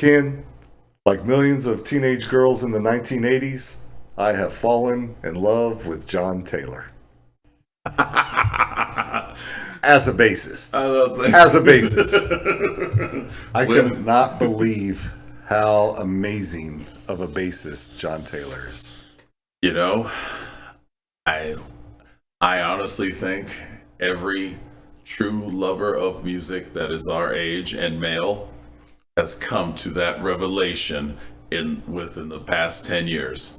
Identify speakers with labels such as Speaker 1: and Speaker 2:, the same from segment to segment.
Speaker 1: Ken, like millions of teenage girls in the 1980s, I have fallen in love with John Taylor. As a bassist. As a bassist. I could not believe how amazing of a bassist John Taylor is.
Speaker 2: You know, I honestly think every true lover of music that is our age and male has come to that revelation within the past 10 years.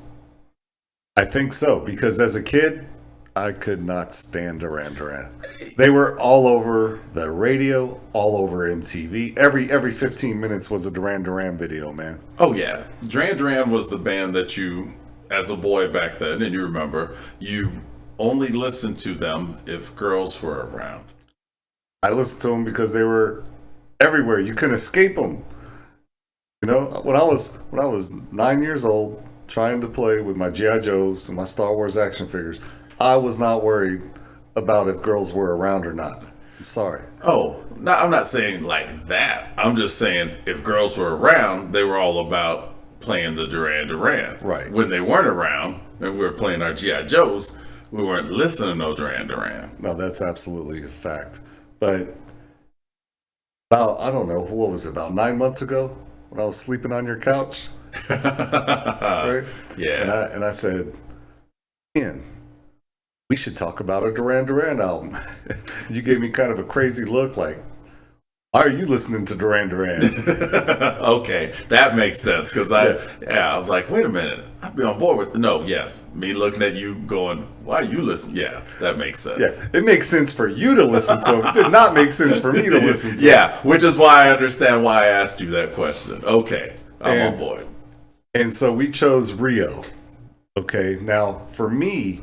Speaker 1: I think so, because as a kid, I could not stand Duran Duran. They were all over the radio, all over MTV. Every 15 minutes was a Duran Duran video, man.
Speaker 2: Oh yeah, Duran Duran was the band that you, as a boy back then, and you remember, you only listened to them if girls were around.
Speaker 1: I listened to them because they were everywhere. You couldn't escape them. You know, when I was 9 years old, trying to play with my G.I. Joes and my Star Wars action figures, I was not worried about if girls were around or not. I'm sorry.
Speaker 2: Oh, no, I'm not saying like that. I'm just saying if girls were around, they were all about playing the Duran Duran.
Speaker 1: Right.
Speaker 2: When they weren't around and we were playing our G.I. Joes, we weren't listening to no Duran Duran.
Speaker 1: No, that's absolutely a fact. But about, I don't know, what was it, about 9 months ago when I was sleeping on your couch? Right?
Speaker 2: Yeah.
Speaker 1: And I said, Ian, we should talk about a Duran Duran album. You gave me kind of a crazy look like, why are you listening to Duran Duran?
Speaker 2: Okay, that makes sense because I was like, wait a minute, I'd be on board with me looking at you going, why are you listening? Yeah, that makes sense.
Speaker 1: Yeah, it makes sense for you to listen to him. It did not make sense for me to listen to
Speaker 2: Yeah, which is why I understand why I asked you that question. Okay, I'm on board.
Speaker 1: And so we chose Rio. Okay, now for me,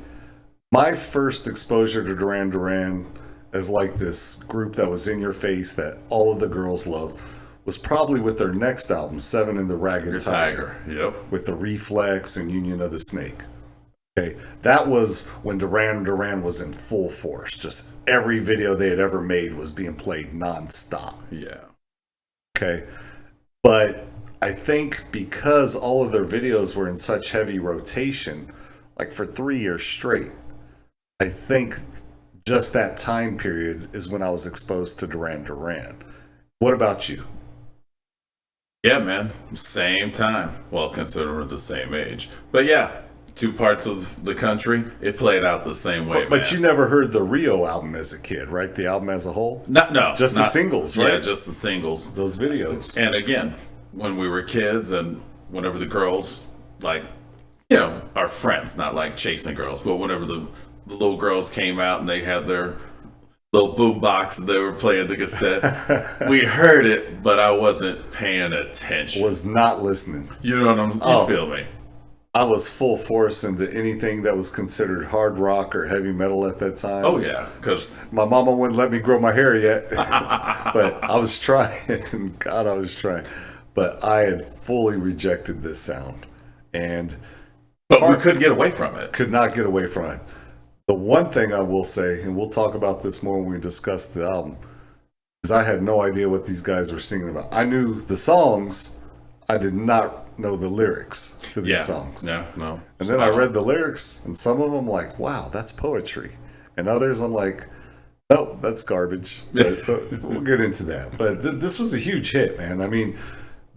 Speaker 1: my first exposure to Duran Duran as like this group that was in your face that all of the girls loved was probably with their next album, Seven and the Ragged Tiger.
Speaker 2: Yep.
Speaker 1: With the Reflex and Union of the Snake. Okay, that was when Duran Duran was in full force. Just every video they had ever made was being played nonstop.
Speaker 2: Yeah.
Speaker 1: Okay, but I think because all of their videos were in such heavy rotation, like for 3 years straight, I think just that time period is when I was exposed to Duran Duran. What about you?
Speaker 2: Yeah, man. Same time. Well, considering we're the same age. But yeah, two parts of the country, it played out the same way,
Speaker 1: but you never heard the Rio album as a kid, right? The album as a whole?
Speaker 2: No.
Speaker 1: Just the singles, right?
Speaker 2: Yeah, just the singles.
Speaker 1: Those videos.
Speaker 2: And again, when we were kids and whenever the girls, like, our friends, not like chasing girls, but whenever the little girls came out and they had their little boom box and they were playing the cassette, we heard it, but I wasn't paying attention.
Speaker 1: Was not listening.
Speaker 2: You know what you feel me?
Speaker 1: I was full force into anything that was considered hard rock or heavy metal at that time.
Speaker 2: Oh yeah, because
Speaker 1: my mama wouldn't let me grow my hair yet, but I was trying. God, I was trying. But I had fully rejected this sound,
Speaker 2: but we couldn't get away from it.
Speaker 1: Could not get away from it. The one thing I will say, and we'll talk about this more when we discuss the album, is I had no idea what these guys were singing about. I knew the songs, I did not know the lyrics to these songs.
Speaker 2: No.
Speaker 1: And then I read the lyrics, and some of them like, wow, that's poetry. And others I'm like, nope, that's garbage. But we'll get into that. But this was a huge hit, man. I mean,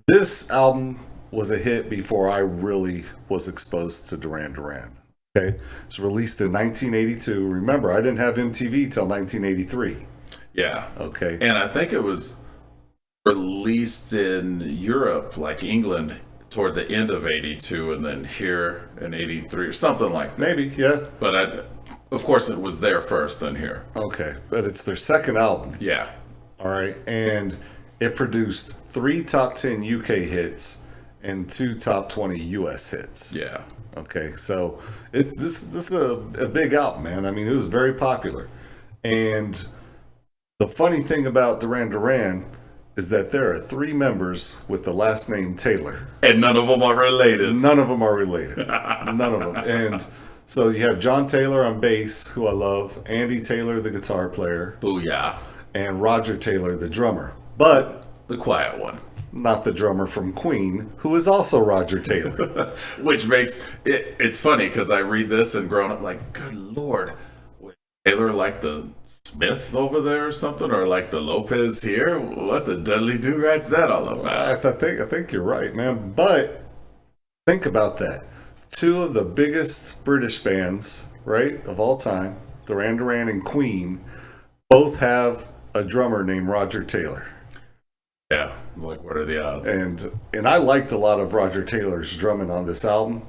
Speaker 1: this album was a hit before I really was exposed to Duran Duran. Okay, it was released in 1982. Remember, I didn't have MTV till 1983.
Speaker 2: Yeah.
Speaker 1: Okay.
Speaker 2: And I think it was released in Europe, like England, toward the end of 82, and then here in 83, or something like that.
Speaker 1: Maybe, yeah.
Speaker 2: But of course, it was there first, then here.
Speaker 1: Okay, but it's their second album.
Speaker 2: Yeah.
Speaker 1: All right, and it produced 3 top 10 UK hits and 2 top 20 US hits.
Speaker 2: Yeah.
Speaker 1: Okay, so this is a big album, man. I mean, it was very popular. And the funny thing about Duran Duran is that there are 3 members with the last name Taylor.
Speaker 2: And none of them are related.
Speaker 1: None of them are related. None of them. And so you have John Taylor on bass, who I love, Andy Taylor, the guitar player.
Speaker 2: Booyah.
Speaker 1: And Roger Taylor, the drummer. But
Speaker 2: the quiet one.
Speaker 1: not the drummer from Queen, who is also Roger Taylor.
Speaker 2: Which makes it's funny because I read this and growing up like, good Lord, was Taylor like the Smith over there or something, or like the Lopez here? What the Dudley Do-Rad's that all about?
Speaker 1: I think you're right, man. But think about that. Two of the biggest British bands, right, of all time, Duran Duran and Queen, both have a drummer named Roger Taylor.
Speaker 2: Yeah, it's like, what are the odds?
Speaker 1: And I liked a lot of Roger Taylor's drumming on this album.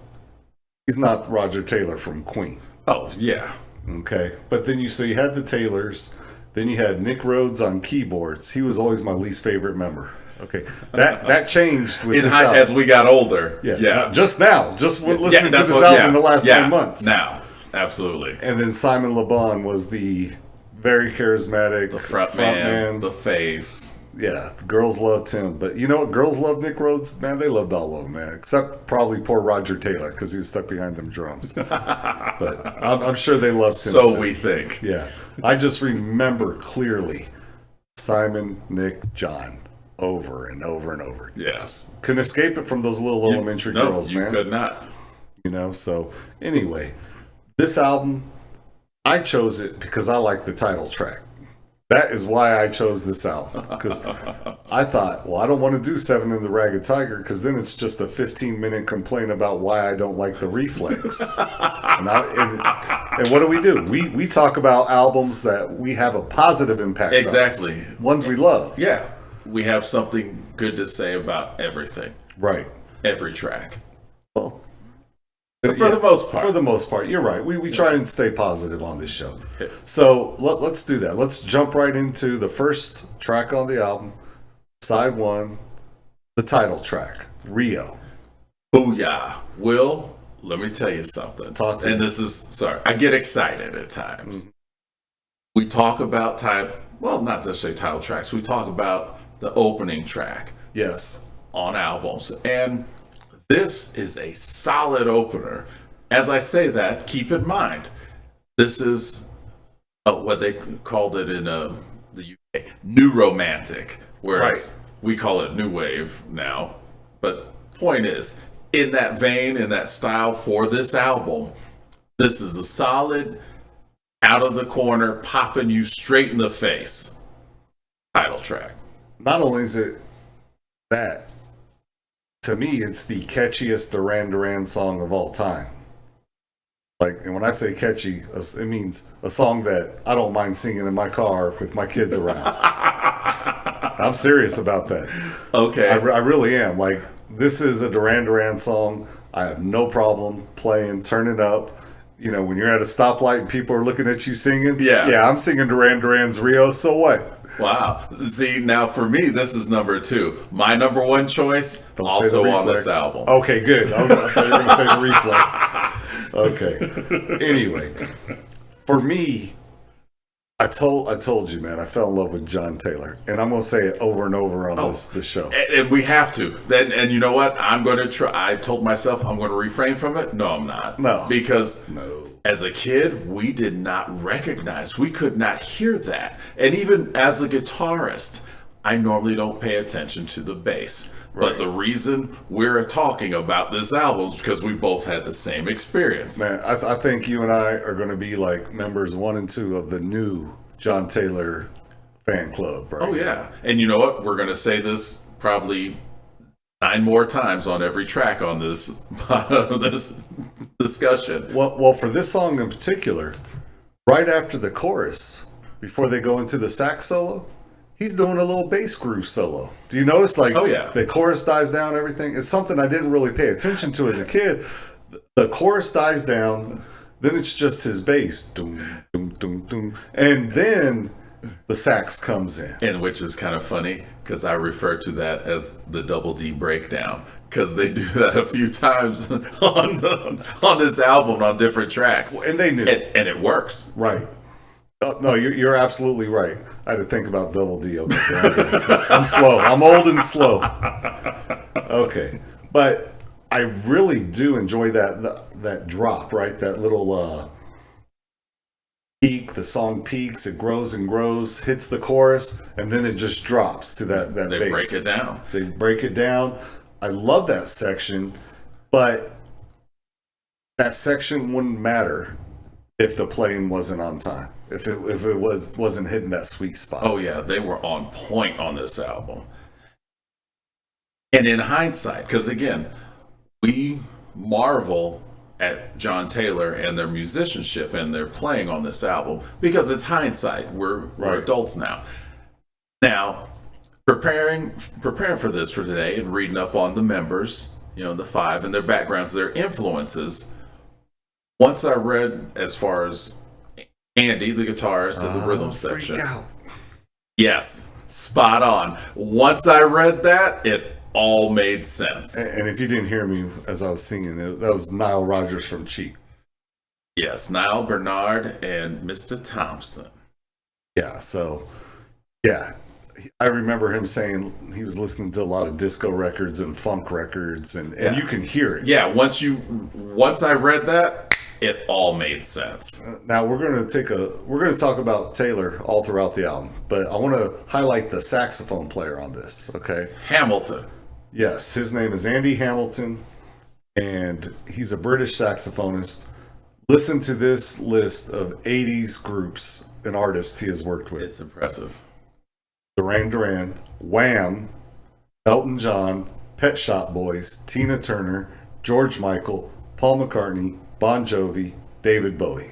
Speaker 1: He's not Roger Taylor from Queen.
Speaker 2: Oh, yeah.
Speaker 1: Okay. But then you had the Taylors, then you had Nick Rhodes on keyboards. He was always my least favorite member. Okay. That changed with this album.
Speaker 2: As we got older.
Speaker 1: Yeah. Just now. Just listening to this album in the last 9 months.
Speaker 2: Now. Absolutely.
Speaker 1: And then Simon Le Bon was the very charismatic
Speaker 2: the front man, the face.
Speaker 1: Yeah, the girls loved him. But you know what? Girls loved Nick Rhodes. Man, they loved all of them, man. Except probably poor Roger Taylor because he was stuck behind them drums. But I'm sure they loved him.
Speaker 2: So we think.
Speaker 1: Yeah. I just remember clearly Simon, Nick, John over and over and over.
Speaker 2: Yeah.
Speaker 1: Just couldn't escape it from those little elementary girls, man.
Speaker 2: You could not.
Speaker 1: You know, so anyway, this album, I chose it because I like the title track. That is why I chose this album, because I thought, well, I don't want to do Seven and the Ragged Tiger because then it's just a 15-minute complaint about why I don't like the Reflex. and what do? We talk about albums that we have a positive impact on.
Speaker 2: Exactly.
Speaker 1: Ones we love.
Speaker 2: Yeah. We have something good to say about everything.
Speaker 1: Right.
Speaker 2: Every track.
Speaker 1: Well,
Speaker 2: for the most part.
Speaker 1: For the most part, you're right. We try and stay positive on this show. So let's do that. Let's jump right into the first track on the album, side one, the title track, Rio.
Speaker 2: Booyah. Will, let me tell you something.
Speaker 1: Sorry,
Speaker 2: I get excited at times. Mm-hmm. We talk about not just say title tracks, we talk about the opening track.
Speaker 1: Yes.
Speaker 2: On albums. And this is a solid opener. As I say that, keep in mind, this is what they called it in the UK, new romantic, whereas we call it new wave now. But point is, in that vein, in that style for this album, this is a solid, out of the corner, popping you straight in the face title track.
Speaker 1: Not only is it that, to me, it's the catchiest Duran Duran song of all time. And when I say catchy, it means a song that I don't mind singing in my car with my kids around. I'm serious about that.
Speaker 2: Okay.
Speaker 1: I really am. This is a Duran Duran song. I have no problem playing, turn it up. You know, when you're at a stoplight and people are looking at you singing. Yeah, I'm singing Duran Duran's Rio, so what?
Speaker 2: Wow. See, now for me, this is number 2. My number 1 choice, also on this album.
Speaker 1: Okay, good. I thought you were going to say the Reflex. Okay. Anyway, for me, I told you, man, I fell in love with John Taylor. And I'm going to say it over and over on this show.
Speaker 2: And we have to. And you know what? I'm going to try. I told myself I'm going to refrain from it. No, I'm not.
Speaker 1: No.
Speaker 2: Because as a kid, we did not recognize. We could not hear that. And even as a guitarist, I normally don't pay attention to the bass. Right. But the reason we're talking about this album is because we both had the same experience.
Speaker 1: Man, I think you and I are going to be like members 1 and 2 of the new John Taylor fan club, right?
Speaker 2: Oh, yeah. And you know what? We're going to say this probably 9 more times on every track on this this discussion.
Speaker 1: Well, for this song in particular, right after the chorus, before they go into the sax solo, he's doing a little bass groove solo. Do you notice, the chorus dies down, everything? It's something I didn't really pay attention to as a kid. The chorus dies down, then it's just his bass. Doom, doom, doom, doom. And then the sax comes in.
Speaker 2: And which is kind of funny, because I refer to that as the Double D breakdown, because they do that a few times on this album on different tracks.
Speaker 1: And they knew.
Speaker 2: And it works.
Speaker 1: Right. No, you're absolutely right. I had to think about Double D. Okay. I'm slow. I'm old and slow. Okay. But I really do enjoy that drop, right? That little peak. The song peaks, it grows and grows, hits the chorus, and then it just drops to that
Speaker 2: They
Speaker 1: bass.
Speaker 2: break it down.
Speaker 1: They break it down. I love that section, but that section wouldn't matter if the playing wasn't on time. If it wasn't hitting that sweet spot.
Speaker 2: Oh yeah, they were on point on this album. And in hindsight, because again, we marvel at John Taylor and their musicianship and their playing on this album because it's hindsight. We're adults now. Now, preparing for this for today and reading up on the members, the five and their backgrounds, their influences. Once I read as far as Andy, the guitarist and the rhythm section.
Speaker 1: Out.
Speaker 2: Yes, spot on. Once I read that, it all made sense.
Speaker 1: And if you didn't hear me as I was singing, that was Nile Rodgers from Cheap.
Speaker 2: Yes, Niall Bernard and Mr. Thompson.
Speaker 1: Yeah, so, yeah. I remember him saying he was listening to a lot of disco records and funk records, and you can hear it.
Speaker 2: Yeah, once I read that, it all made sense.
Speaker 1: Now we're going to talk about Taylor all throughout the album, but I want to highlight the saxophone player on this, okay?
Speaker 2: Hamilton.
Speaker 1: Yes, his name is Andy Hamilton, and he's a British saxophonist. Listen to this list of 80s groups and artists he has worked with.
Speaker 2: It's impressive.
Speaker 1: Duran Duran, Wham, Elton John, Pet Shop Boys, Tina Turner, George Michael, Paul McCartney, Bon Jovi, David Bowie.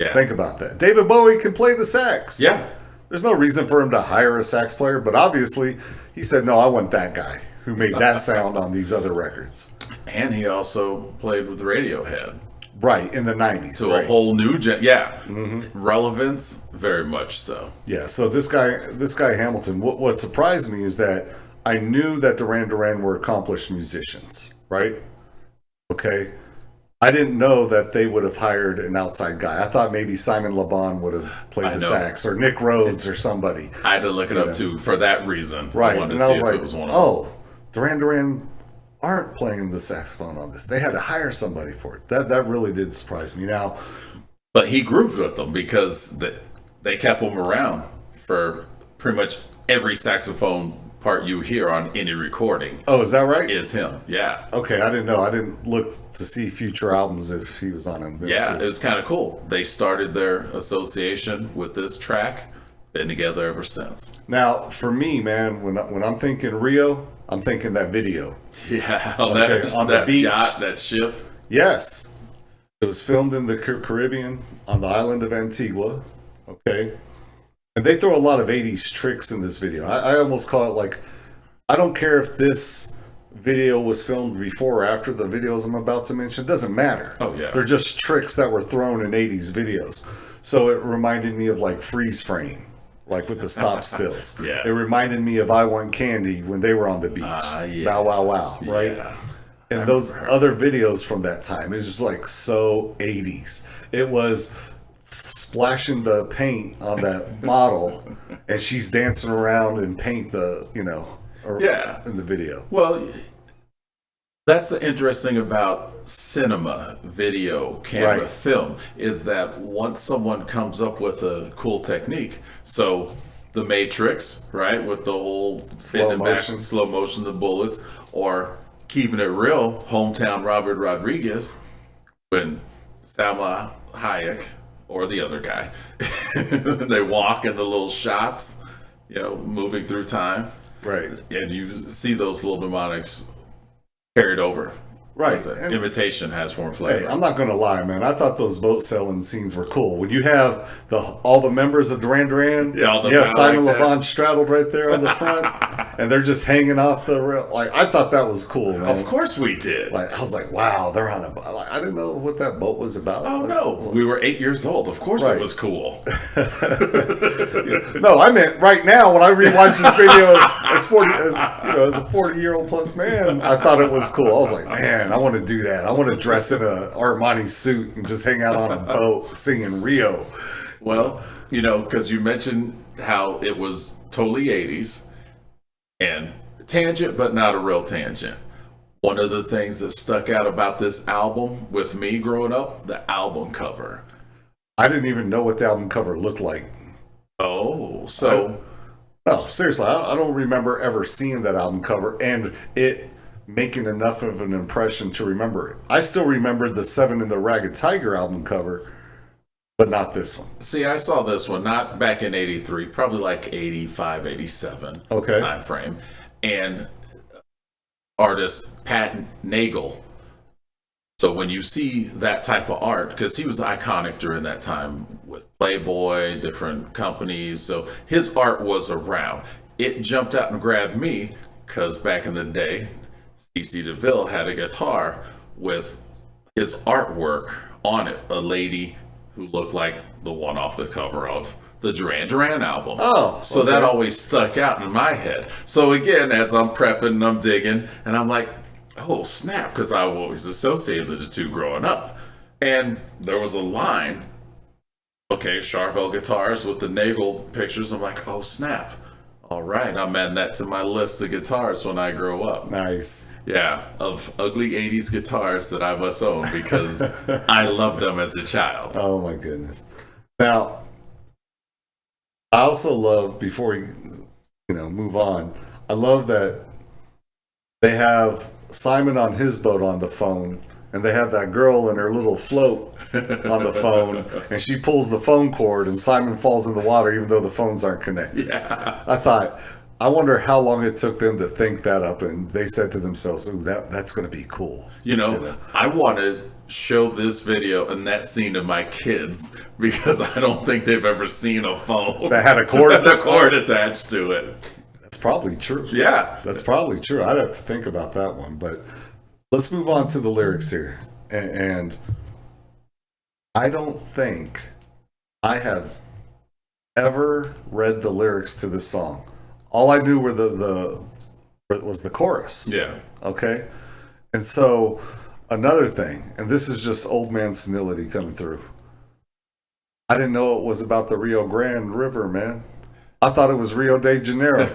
Speaker 2: Yeah.
Speaker 1: Think about that. David Bowie can play the sax.
Speaker 2: Yeah.
Speaker 1: There's no reason for him to hire a sax player, but obviously he said, no, I want that guy who made that sound on these other records.
Speaker 2: And he also played with Radiohead.
Speaker 1: Right, in the 90s.
Speaker 2: So
Speaker 1: right.
Speaker 2: a whole new relevance, very much so.
Speaker 1: Yeah, so this guy Hamilton, what surprised me is that I knew that Duran Duran were accomplished musicians, right? Okay. I didn't know that they would have hired an outside guy. I thought maybe Simon Le Bon would have played the sax, or Nick Rhodes or somebody.
Speaker 2: I had to look it up too for that reason.
Speaker 1: Right,
Speaker 2: I wanted
Speaker 1: and
Speaker 2: to
Speaker 1: I
Speaker 2: see
Speaker 1: was
Speaker 2: if
Speaker 1: like,
Speaker 2: it was one of them.
Speaker 1: Duran Duran aren't playing the saxophone on this. They had to hire somebody for it. That really did surprise me. Now,
Speaker 2: but he grooved with them because they kept him around for pretty much every saxophone part you hear on any recording.
Speaker 1: Oh, is that right?
Speaker 2: Is him. Yeah.
Speaker 1: Okay, I didn't know. I didn't look to see future albums if he was on them.
Speaker 2: Yeah,
Speaker 1: too.
Speaker 2: it was kind of cool. They started their association with this track. Been together ever since.
Speaker 1: Now, for me, man, when I'm thinking Rio, I'm thinking that video.
Speaker 2: Yeah,
Speaker 1: on the beach,
Speaker 2: yacht, that ship.
Speaker 1: Yes, it was filmed in the Caribbean on the island of Antigua. Okay, and they throw a lot of '80s tricks in this video. I almost call it like, I don't care if this video was filmed before or after the videos I'm about to mention. It doesn't matter.
Speaker 2: Oh yeah,
Speaker 1: they're just tricks that were thrown in '80s videos. So it reminded me of like Freeze Frame. Like with the stop stills.
Speaker 2: Yeah.
Speaker 1: It reminded me of I Want Candy when they were on the beach.
Speaker 2: Yeah.
Speaker 1: Bow Wow Wow, right?
Speaker 2: Yeah.
Speaker 1: And those other videos from that time, it was just like so 80s. It was splashing the paint on that model and she's dancing around in paint in the video.
Speaker 2: Well, that's the interesting about cinema, video, camera, film, is that once someone comes up with a cool technique, so The Matrix, right, with the whole
Speaker 1: slow
Speaker 2: motion, the bullets, or keeping it real, Hometown Robert Rodriguez, when Salma Hayek or the other guy, they walk in the little shots, moving through time,
Speaker 1: right,
Speaker 2: and you see those little mnemonics carried over.
Speaker 1: Right.
Speaker 2: Imitation has form flavor.
Speaker 1: Hey, I'm not going to lie, man. I thought those boat sailing scenes were cool. When you have all the members of Duran Duran, Simon Le Bon straddled right there on the front, and they're just hanging off the rail. Like, I thought that was cool, man.
Speaker 2: Of course we did.
Speaker 1: Like, I was like, wow, they're on a boat. Like, I didn't know what that boat was about.
Speaker 2: Oh, no. We were 8 years old. Of course it was cool.
Speaker 1: No, I meant right now when I rewatched this video as a 40-year-old plus man, I thought it was cool. I was like, man, I want to do that. I want to dress in a Armani suit and just hang out on a boat singing Rio.
Speaker 2: Well, because you mentioned how it was totally 80s and tangent, but not a real tangent. One of the things that stuck out about this album with me growing up, the album cover.
Speaker 1: I didn't even know what the album cover looked like.
Speaker 2: Oh, so
Speaker 1: No, seriously, I don't remember ever seeing that album cover and it making enough of an impression to remember it. I still remember the Seven and the Ragged Tiger album cover, but not this one.
Speaker 2: see, I saw this one not back in '83, probably like '85, '87
Speaker 1: Okay.
Speaker 2: time frame, and artist Pat Nagel. So when you see that type of art, because he was iconic during that time with Playboy, different companies, so his art was around. It jumped out and grabbed me because back in the day, CC DeVille had a guitar with his artwork on it, a lady who looked like the one off the cover of the Duran Duran album.
Speaker 1: Oh,
Speaker 2: so
Speaker 1: okay.
Speaker 2: that always stuck out in my head. So again, as I'm prepping and I'm digging, and I'm like, oh snap, because I always associated the two growing up. And there was a line, okay, Charvel guitars with the Nagel pictures. I'm like, oh snap. All right, I'm adding that to my list of guitars when I grow up.
Speaker 1: Nice.
Speaker 2: Yeah, of ugly 80s guitars that I must own because I loved them as a child.
Speaker 1: Oh my goodness. Now, I also love, before we move on, I love that they have Simon on his boat on the phone, and they have that girl in her little float on the phone, and she pulls the phone cord, and Simon falls in the water even though the phones aren't connected.
Speaker 2: Yeah.
Speaker 1: I thought, I wonder how long it took them to think that up, and they said to themselves, "Ooh, that's going to be cool."
Speaker 2: I want to show this video and that scene to my kids because I don't think they've ever seen a phone
Speaker 1: That had a cord,
Speaker 2: with a cord attached to it.
Speaker 1: That's probably true.
Speaker 2: Yeah.
Speaker 1: That's probably true. I'd have to think about that one. But let's move on to the lyrics here. And I don't think I have ever read the lyrics to this song. All I knew were was the chorus.
Speaker 2: Yeah.
Speaker 1: Okay? And so another thing, and this is just old man senility coming through. I didn't know it was about the Rio Grande River, man. I thought it was Rio de Janeiro.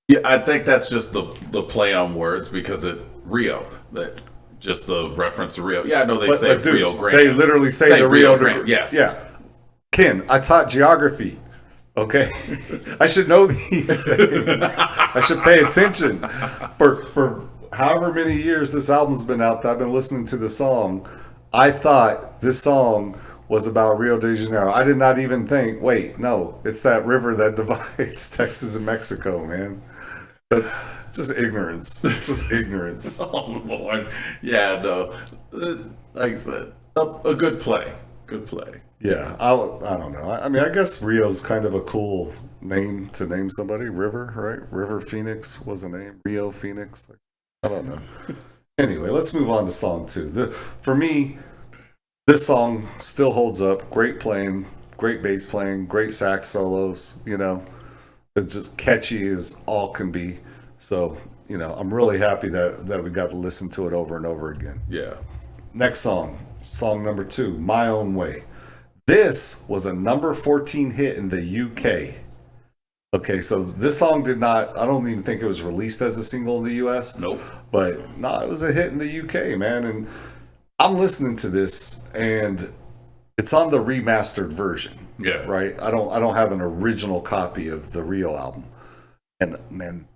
Speaker 2: Yeah, I think that's just the play on words because Rio, that just the reference to Rio. Yeah, I know they say
Speaker 1: dude,
Speaker 2: Rio Grande.
Speaker 1: They literally say the Rio
Speaker 2: Grande. Yes.
Speaker 1: Yeah. Ken, I taught geography. Okay. I should know these things. I should pay attention. For however many years this album's been out, I've been listening to the song. I thought this song was about Rio de Janeiro. I did not even think, wait, no, it's that river that divides Texas and Mexico, man. That's just ignorance. Just ignorance.
Speaker 2: Oh, Lord. Yeah, no. Like I said, a good play. Good play.
Speaker 1: Yeah, I don't know. I mean, I guess Rio's kind of a cool name to name somebody. River, right? River Phoenix was a name. Rio Phoenix. I don't know. Anyway, let's move on to song 2. For me, this song still holds up. Great playing, great bass playing, great sax solos. It's just catchy as all can be. So, I'm really happy that we got to listen to it over and over again.
Speaker 2: Yeah.
Speaker 1: Next song number 2, My Own Way. This was a number 14 hit in the UK. Okay, so this song I don't even think it was released as a single in the US.
Speaker 2: Nope.
Speaker 1: But no, it was a hit in the UK, man. And I'm listening to this, and it's on the remastered version.
Speaker 2: Yeah.
Speaker 1: Right? I don't have an original copy of the Rio album. And man,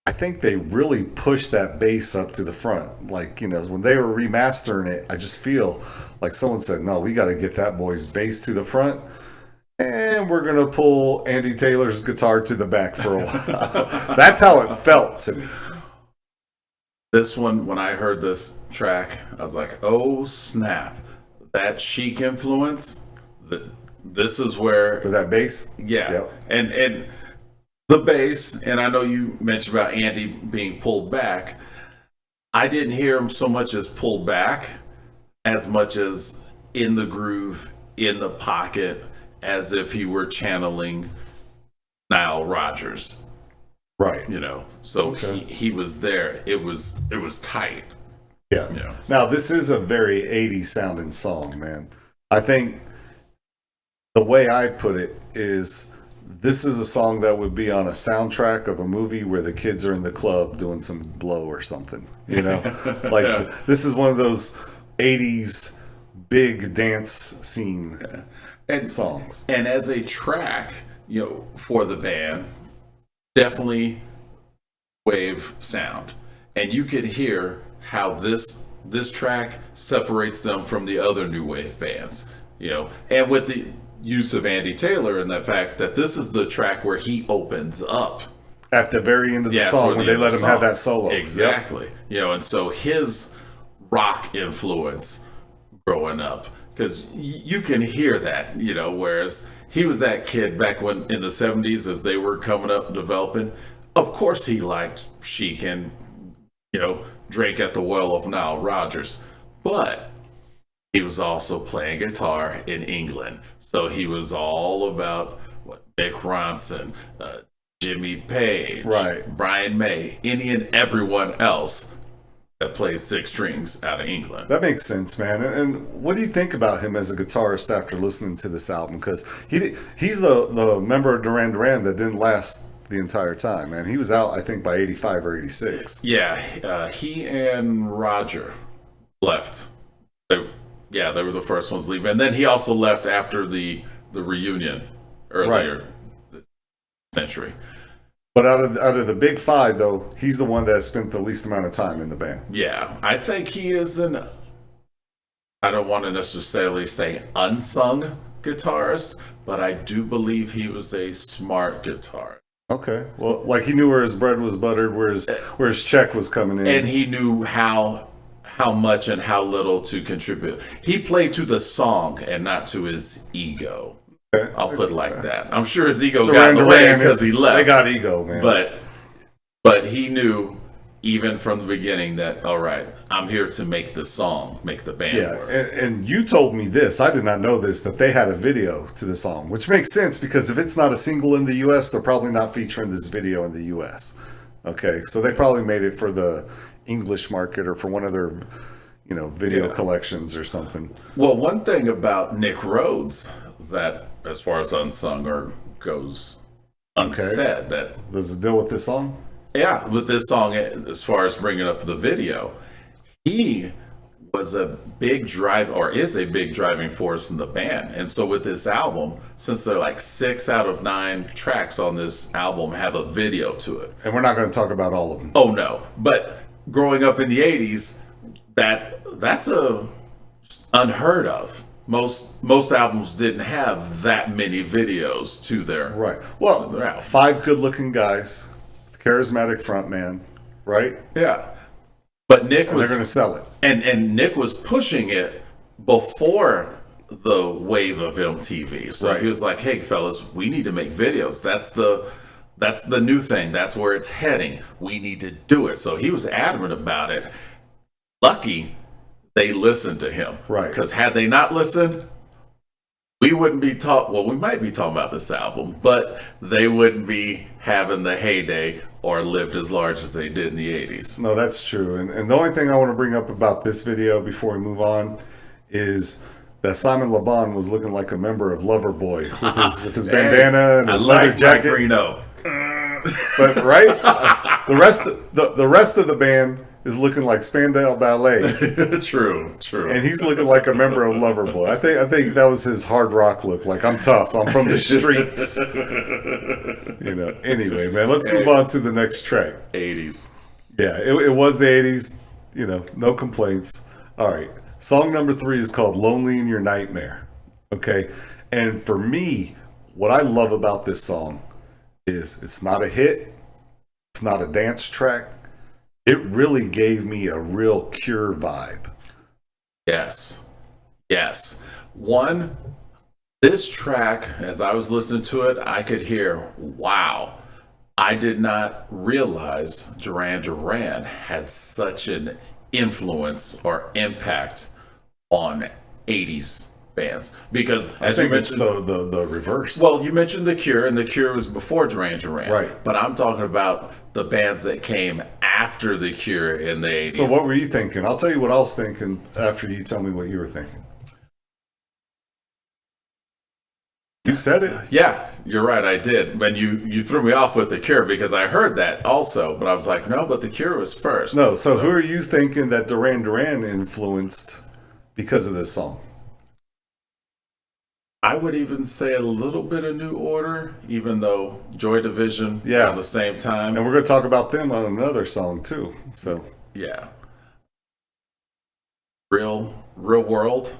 Speaker 1: I think they really pushed that bass up to the front. Like, when they were remastering it, I just feel like someone said, no, we got to get that boy's bass to the front. And we're going to pull Andy Taylor's guitar to the back for a while. That's how it felt to me.
Speaker 2: This one, when I heard this track, I was like, oh, snap. That Chic influence, this is where...
Speaker 1: With that bass?
Speaker 2: Yeah.
Speaker 1: Yep.
Speaker 2: And the bass, and I know you mentioned about Andy being pulled back. I didn't hear him so much as pulled back as much as in the groove, in the pocket, as if he were channeling Nile Rodgers.
Speaker 1: Right.
Speaker 2: So
Speaker 1: Okay.
Speaker 2: he was there. It was tight.
Speaker 1: Yeah. Now, this is a very 80s sounding song, man. I think the way I put it is this is a song that would be on a soundtrack of a movie where the kids are in the club doing some blow or something. Like, this is one of those 80s big dance scene
Speaker 2: and
Speaker 1: songs.
Speaker 2: And as a track, for the band, definitely wave sound, and you could hear how this track separates them from the other new wave bands, and with the use of Andy Taylor and the fact that this is the track where he opens up
Speaker 1: At the very end of the song, when they let him have that solo.
Speaker 2: Exactly. Yep. And so his rock influence growing up, because you can hear that, whereas he was that kid back when in the 70s as they were coming up developing. Of course he liked Chic and, Drake at the Well of Nile Rodgers, but he was also playing guitar in England. So he was all about Mick Ronson, Jimmy Page,
Speaker 1: right,
Speaker 2: Brian May, any and everyone else that plays six strings out of England.
Speaker 1: That makes sense, man. And what do you think about him as a guitarist after listening to this album? Because he's the member of Duran Duran that didn't last the entire time, man. He was out, I think, by 85 or 86.
Speaker 2: Yeah, he and Roger left. They were the first ones to leave. And then he also left after the reunion earlier this century.
Speaker 1: But out of the big five, though, he's the one that spent the least amount of time in the band.
Speaker 2: Yeah, I think he is I don't want to necessarily say unsung guitarist, but I do believe he was a smart guitarist.
Speaker 1: Okay, well, like he knew where his bread was buttered, where his check was coming in,
Speaker 2: and he knew how much and how little to contribute. He played to the song and not to his ego. Okay. I'll put it like that. I'm sure his ego got in the way because he left.
Speaker 1: They got ego, man.
Speaker 2: But he knew even from the beginning that, all right, I'm here to make the song, make the band work.
Speaker 1: And you told me this, I did not know this, that they had a video to the song, which makes sense because if it's not a single in the U.S., they're probably not featuring this video in the U.S. Okay, so they probably made it for the English market or for one of their, video collections or something.
Speaker 2: Well, one thing about Nick Rhodes that, as far as unsung or goes unsaid, that
Speaker 1: does it deal with this song?
Speaker 2: Yeah, with this song, as far as bringing up the video, he was a big is a big driving force in the band. And so with this album, since they're like 6 out of 9 tracks on this album have a video to it.
Speaker 1: And we're not going to talk about all of them.
Speaker 2: Oh, no. But growing up in the 80s, that's unheard of. Most albums didn't have that many videos to their
Speaker 1: right. Well, their 5 good-looking guys, charismatic frontman, right?
Speaker 2: Yeah, but Nick
Speaker 1: they're going to sell it,
Speaker 2: and Nick was pushing it before the wave of MTV. So he was like, "Hey, fellas, we need to make videos. That's the new thing. That's where it's heading. We need to do it." So he was adamant about it. Lucky they listened to him,
Speaker 1: right?
Speaker 2: Because had they not listened, we wouldn't be we might be talking about this album, but they wouldn't be having the heyday or lived as large as they did in the 80s.
Speaker 1: No, that's true. And the only thing I want to bring up about this video before we move on is that Simon Le Bon was looking like a member of Loverboy with his bandana and his leather jacket.
Speaker 2: Reno.
Speaker 1: But the rest of the band is looking like Spandau Ballet.
Speaker 2: True.
Speaker 1: And he's looking like a member of Loverboy. I think that was his hard rock look. Like, I'm tough. I'm from the streets. Anyway, man, let's move on to the next track.
Speaker 2: 80s.
Speaker 1: Yeah, it was the 80s. No complaints. All right. Song number 3 is called Lonely in Your Nightmare. Okay. And for me, what I love about this song is it's not a hit. It's not a dance track. It really gave me a real Cure vibe.
Speaker 2: Yes. This track, as I was listening to it, I could hear, wow, I did not realize Duran Duran had such an influence or impact on 80s bands. Because as you mentioned,
Speaker 1: the reverse.
Speaker 2: Well, you mentioned The Cure, and The Cure was before Duran Duran.
Speaker 1: Right.
Speaker 2: But I'm talking about the bands that came after The Cure in the 80s.
Speaker 1: So what were you thinking? I'll tell you what I was thinking after you tell me what you were thinking. You said it.
Speaker 2: Yeah, you're right, I did. But you threw me off with The Cure because I heard that also, but I was like, no, but The Cure was first.
Speaker 1: No, so who are you thinking that Duran Duran influenced because of this song?
Speaker 2: I would even say a little bit of New Order, even though Joy Division at the same time.
Speaker 1: And we're going to talk about them on another song too. So
Speaker 2: yeah, real world,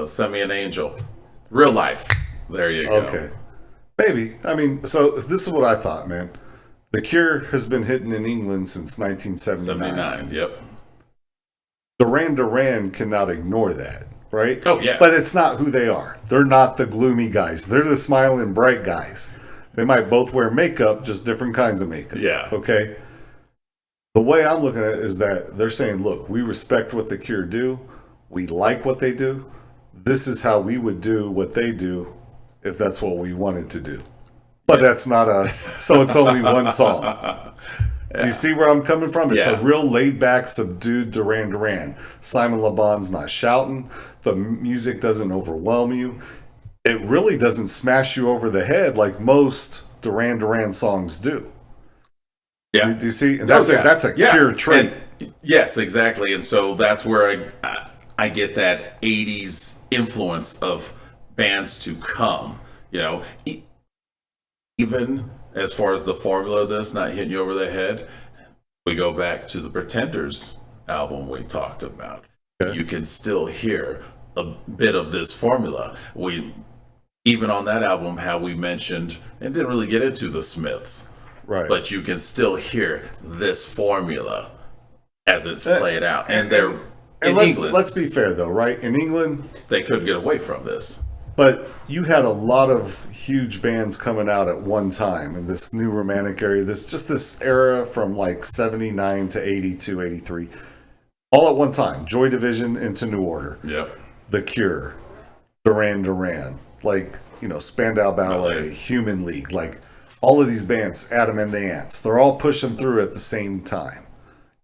Speaker 2: Send Me an Angel, real life. There you go.
Speaker 1: Okay, maybe. I mean, so this is what I thought, man. The Cure has been hitting in England since 1979.
Speaker 2: 79. Yep.
Speaker 1: Duran Duran cannot ignore that. Right?
Speaker 2: Oh, yeah.
Speaker 1: But it's not who they are. They're not the gloomy guys. They're the smiling, bright guys. They might both wear makeup, just different kinds of makeup.
Speaker 2: Yeah.
Speaker 1: Okay? The way I'm looking at it is that they're saying, look, we respect what the Cure do. We like what they do. This is how we would do what they do if that's what we wanted to do. But that's not us. So it's only one song. Yeah. Do you see where I'm coming from? It's a real laid-back, subdued Duran Duran. Simon Le Bon's not shouting. The music doesn't overwhelm you. It really doesn't smash you over the head like most Duran Duran songs do.
Speaker 2: Yeah.
Speaker 1: Do you see? And that's a Cure trait.
Speaker 2: Yes, exactly. And so that's where I get that 80s influence of bands to come. You know, even as far as the formula of this not hitting you over the head, we go back to the Pretenders album we talked about. Okay. You can still hear a bit of this formula. We even on that album, how we mentioned and didn't really get into the Smiths,
Speaker 1: right?
Speaker 2: But you can still hear this formula as it's played out, and they're in England.
Speaker 1: Let's be fair though, right? In England,
Speaker 2: they couldn't get away from this.
Speaker 1: But you had a lot of huge bands coming out at one time in this new romantic area. This era from like 79 to 82, 83. All at one time. Joy Division into New Order.
Speaker 2: Yep.
Speaker 1: The Cure. Duran Duran. Like, Spandau Ballet. Human League. Like, all of these bands, Adam and the Ants. They're all pushing through at the same time.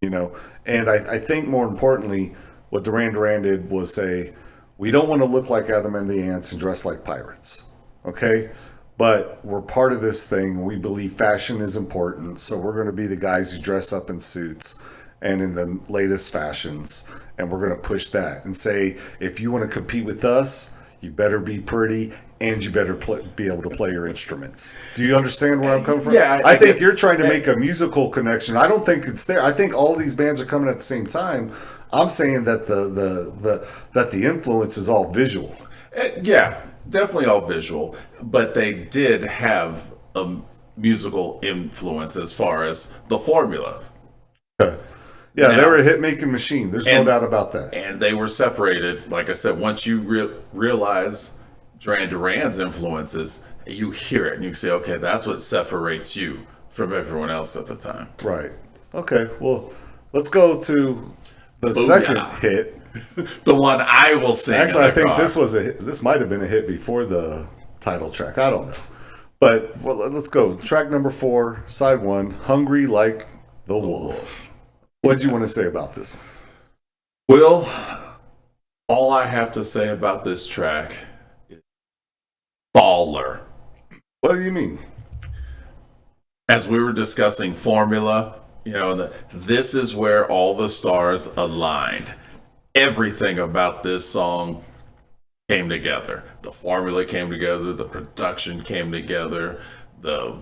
Speaker 1: And I think more importantly, what Duran Duran did was say, we don't want to look like Adam and the Ants and dress like pirates, okay? But we're part of this thing. We believe fashion is important, so we're going to be the guys who dress up in suits and in the latest fashions, and we're going to push that and say, if you want to compete with us, you better be pretty and you better be able to play your instruments. Do you understand where I'm coming from?
Speaker 2: Yeah.
Speaker 1: I think you're trying to make a musical connection. I don't think it's there. I think all of these bands are coming at the same time. I'm saying that the influence is all visual.
Speaker 2: Yeah, definitely all visual, but they did have a musical influence as far as the formula.
Speaker 1: Yeah, they were a hit-making machine. There's no doubt about that.
Speaker 2: And they were separated. Like I said, once you realize Duran Duran's influences, you hear it and you say, okay, that's what separates you from everyone else at the time.
Speaker 1: Right. Okay, well, let's go to the second hit.
Speaker 2: The one I will sing.
Speaker 1: Actually, I think this might have been a hit before the title track. I don't know. But let's go. Track number 4, side 1, Hungry Like the Wolf. What do you want to say about this?
Speaker 2: Well, all I have to say about this track is baller.
Speaker 1: What do you mean?
Speaker 2: As we were discussing formula, this is where all the stars aligned. Everything about this song came together. The formula came together, the production came together, the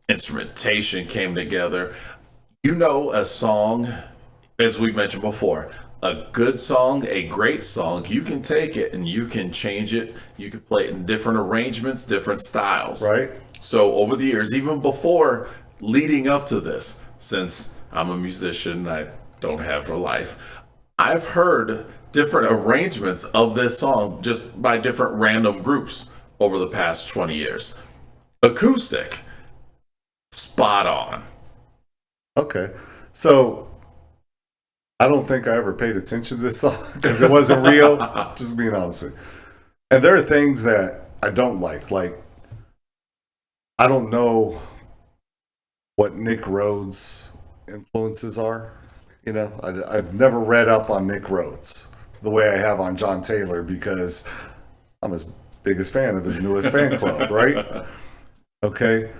Speaker 2: instrumentation came together. A song, as we mentioned before, a good song, a great song, you can take it and you can change it. You can play it in different arrangements, different styles.
Speaker 1: Right.
Speaker 2: So over the years, even before leading up to this, since I'm a musician, I don't have for life, I've heard different arrangements of this song just by different random groups over the past 20 years. Acoustic, spot on.
Speaker 1: Okay, so I don't think I ever paid attention to this song because it wasn't real, just being honest with you. And there are things that I don't like I don't know what Nick Rhodes' influences are. I've never read up on Nick Rhodes the way I have on John Taylor because I'm his biggest fan of his newest fan club, right? Okay.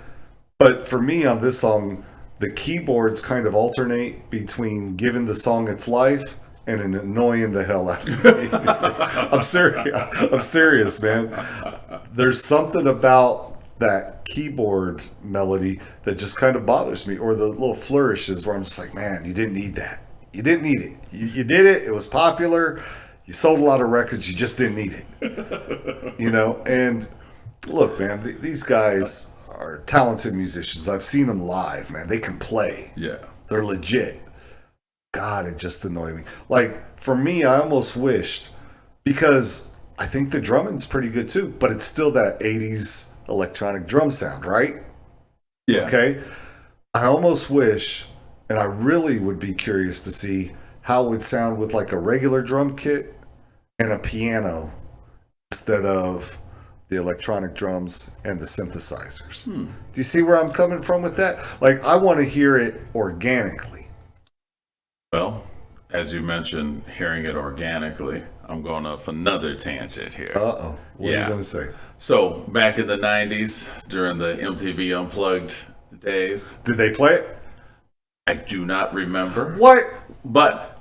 Speaker 1: But for me on this song, the keyboards kind of alternate between giving the song its life and annoying the hell out of me. I'm serious, man. There's something about that keyboard melody that just kind of bothers me, or the little flourishes where I'm just like, man, you didn't need that. You didn't need it. You did it. It was popular. You sold a lot of records. You just didn't need it. You know, and look, man, these guys are talented musicians. I've seen them live, man. They can play.
Speaker 2: Yeah.
Speaker 1: They're legit. God, it just annoyed me. Like, for me, I almost wished, because I think the drumming's pretty good too, but it's still that 80s electronic drum sound, right?
Speaker 2: Yeah.
Speaker 1: Okay? I almost wish, and I really would be curious to see how it would sound with like a regular drum kit and a piano instead of the electronic drums and the synthesizers. Do you see where I'm coming from with that? Like, I want to hear it organically.
Speaker 2: Well, as you mentioned, hearing it organically, I'm going off another tangent here.
Speaker 1: Uh-oh. What are you going to say?
Speaker 2: So, back in the 90s, during the MTV Unplugged days,
Speaker 1: Did they play it?
Speaker 2: I do not remember.
Speaker 1: What?
Speaker 2: But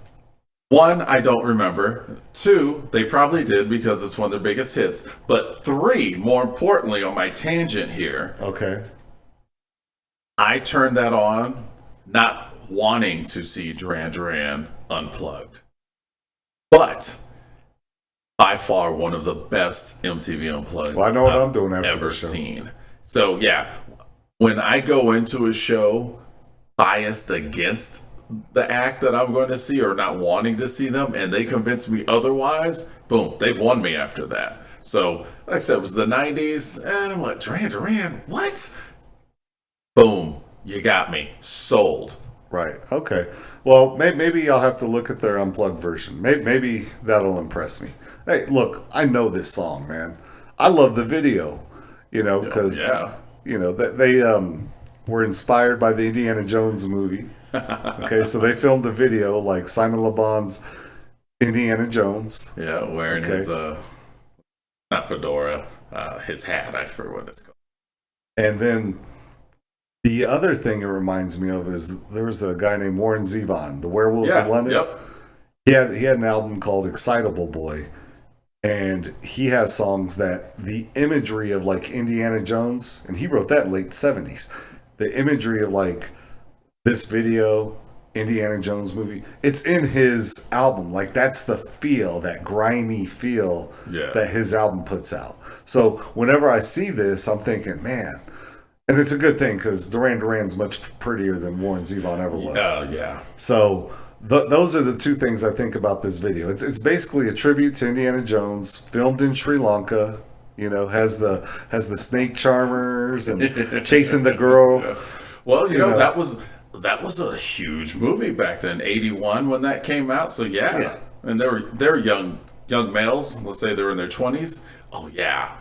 Speaker 2: one, I don't remember. Two, they probably did because it's one of their biggest hits. But three, more importantly, on my tangent here,
Speaker 1: Okay.
Speaker 2: I turned that on not wanting to see Duran Duran Unplugged. But by far one of the best MTV Unplugged
Speaker 1: Well, I know what I'm doing after
Speaker 2: ever
Speaker 1: the show.
Speaker 2: seen. So yeah, when I go into a show biased against the act that I'm going to see or not wanting to see them, and they convince me otherwise, boom, they've won me after that. So, like I said, it was the 90s, and I'm like, Duran Duran, what? Boom, you got me. Sold.
Speaker 1: Right. Okay. Well, maybe I'll have to look at their unplugged version. Maybe that'll impress me. Hey, look, I know this song, man. I love the video, you know, because, you know, they were inspired by the Indiana Jones movie. Okay, so they filmed a video like Simon Le Bon's Indiana Jones.
Speaker 2: Yeah, wearing his, not fedora, his hat, I forget what it's called.
Speaker 1: And then the other thing it reminds me of is there was a guy named Warren Zevon, the Werewolves of London.
Speaker 2: Yep.
Speaker 1: He had an album called Excitable Boy, and he has songs that the imagery of like Indiana Jones, and he wrote that in late 70s. The imagery of like this video, Indiana Jones movie, it's in his album. Like, that's the feel, that grimy feel that his album puts out. So whenever I see this, I'm thinking, man. And it's a good thing because Duran Duran's much prettier than Warren Zevon ever was.
Speaker 2: Yeah.
Speaker 1: So those are the two things I think about this video. It's basically a tribute to Indiana Jones, filmed in Sri Lanka. You know, has the snake charmers and chasing the girl.
Speaker 2: Yeah. Well, you know that was a huge movie back then, 81 when that came out. So yeah. And they're young males. Let's say they're in their 20s. Oh yeah.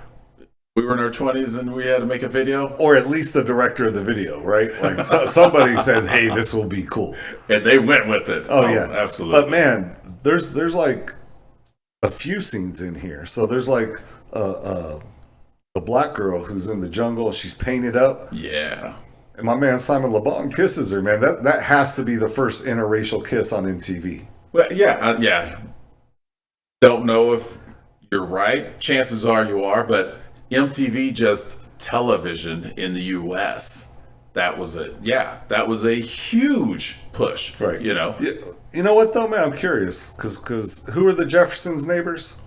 Speaker 2: We were in our 20s and we had to make a video.
Speaker 1: Or at least the director of the video, right? Like somebody said, hey, this will be cool.
Speaker 2: And they went with it.
Speaker 1: Oh yeah.
Speaker 2: Absolutely.
Speaker 1: But man, there's like a few scenes in here. So there's like a black girl who's in the jungle. She's painted up.
Speaker 2: Yeah.
Speaker 1: And my man Simon Le Bon kisses her, man. That has to be the first interracial kiss on MTV.
Speaker 2: Well, yeah. Don't know if you're right. Chances are you are, but MTV just television in the U.S. That was a huge push.
Speaker 1: Right.
Speaker 2: You know.
Speaker 1: You know what though, man? I'm curious because who are the Jeffersons' neighbors?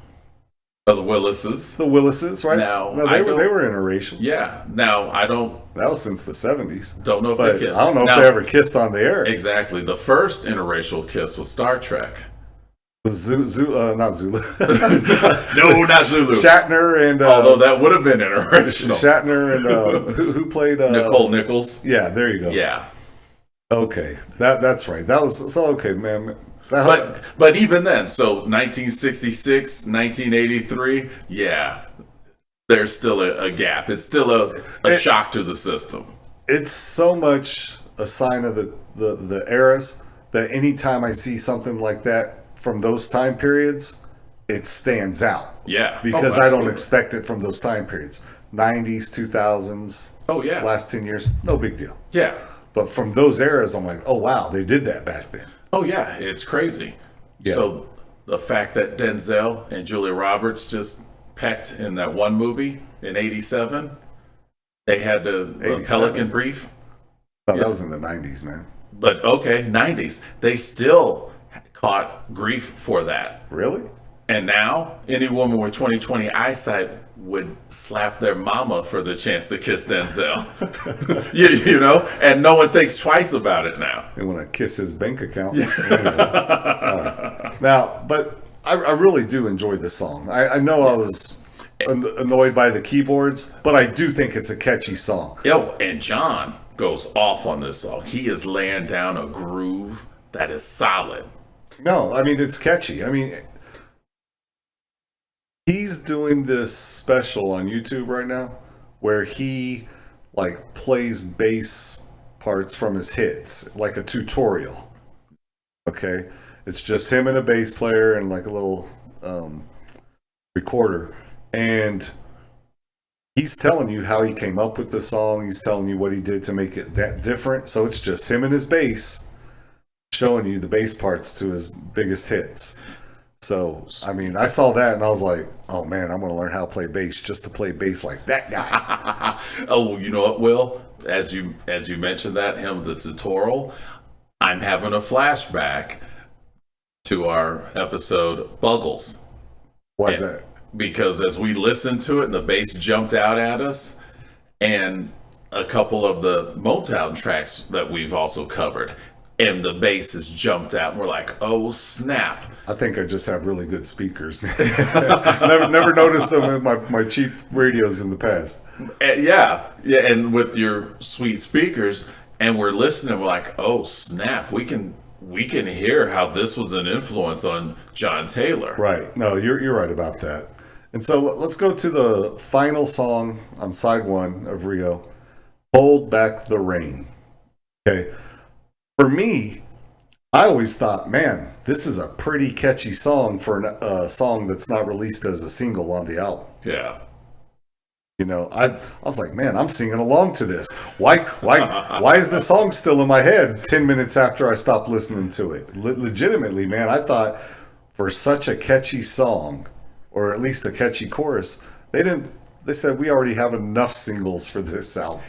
Speaker 2: The Willises.
Speaker 1: The Willises, right?
Speaker 2: Now,
Speaker 1: they were interracial.
Speaker 2: Yeah. Now I don't.
Speaker 1: That was since the 70s.
Speaker 2: Don't know if
Speaker 1: But
Speaker 2: they kissed.
Speaker 1: I don't know if they ever kissed on the air.
Speaker 2: Exactly. The first interracial kiss was Star Trek.
Speaker 1: Was not Zulu.
Speaker 2: No, not Zulu.
Speaker 1: Shatner and
Speaker 2: although that would have been interracial.
Speaker 1: Shatner and who played
Speaker 2: Nicole Nichols.
Speaker 1: Yeah, there you go.
Speaker 2: Yeah.
Speaker 1: Okay, that's right. That was so okay, man.
Speaker 2: But even then, so 1966, 1983, yeah, there's still a gap. It's still a shock to the system.
Speaker 1: It's so much a sign of the eras that anytime I see something like that from those time periods, it stands out.
Speaker 2: Yeah.
Speaker 1: Because I don't expect it from those time periods. 90s, 2000s.
Speaker 2: Oh, yeah.
Speaker 1: Last 10 years, no big deal.
Speaker 2: Yeah.
Speaker 1: But from those eras, I'm like, oh, wow, they did that back then.
Speaker 2: Oh, yeah. It's crazy.
Speaker 1: Yeah.
Speaker 2: So the fact that Denzel and Julia Roberts just pecked in that one movie in '87, they had the
Speaker 1: 87?
Speaker 2: Pelican Brief.
Speaker 1: Oh, that was in the 90s, man.
Speaker 2: But okay, '90s, they still caught grief for that.
Speaker 1: Really?
Speaker 2: And now, any woman with 20/20 eyesight would slap their mama for the chance to kiss Denzel. you know, and no one thinks twice about it now.
Speaker 1: They want to kiss his bank account. Anyway. All right. Now, but I really do enjoy this song. I know I was annoyed by the keyboards, but I do think it's a catchy song.
Speaker 2: Yo, and John goes off on this song. He is laying down a groove that is solid.
Speaker 1: No, I mean, it's catchy. I mean, he's doing this special on YouTube right now where he like plays bass parts from his hits, like a tutorial. Okay? It's just him and a bass player and like a little recorder. And he's telling you how he came up with the song. He's telling you what he did to make it that different. So it's just him and his bass showing you the bass parts to his biggest hits. So, I mean, I saw that and I was like, oh man, I'm going to learn how to play bass just to play bass like that guy.
Speaker 2: Oh, you know what, Will? As you mentioned that, him, the tutorial, I'm having a flashback to our episode Buggles.
Speaker 1: Why is that?
Speaker 2: Because as we listened to it and the bass jumped out at us, and a couple of the Motown tracks that we've also covered, and the bass has jumped out, and we're like, oh snap.
Speaker 1: I think I just have really good speakers. never noticed them in my cheap radios in the past.
Speaker 2: Yeah, and with your sweet speakers, and we're listening, we're like, oh snap, we can hear how this was an influence on John Taylor.
Speaker 1: Right. No, you're right about that. And so let's go to the final song on side one of Rio, Hold Back the Rain. Okay. For me, I always thought, man, this is a pretty catchy song for a song that's not released as a single on the album.
Speaker 2: Yeah.
Speaker 1: You know, I was like, man, I'm singing along to this. Why is the song still in my head 10 minutes after I stopped listening to it? Legitimately, man, I thought for such a catchy song, or at least a catchy chorus, they said we already have enough singles for this album.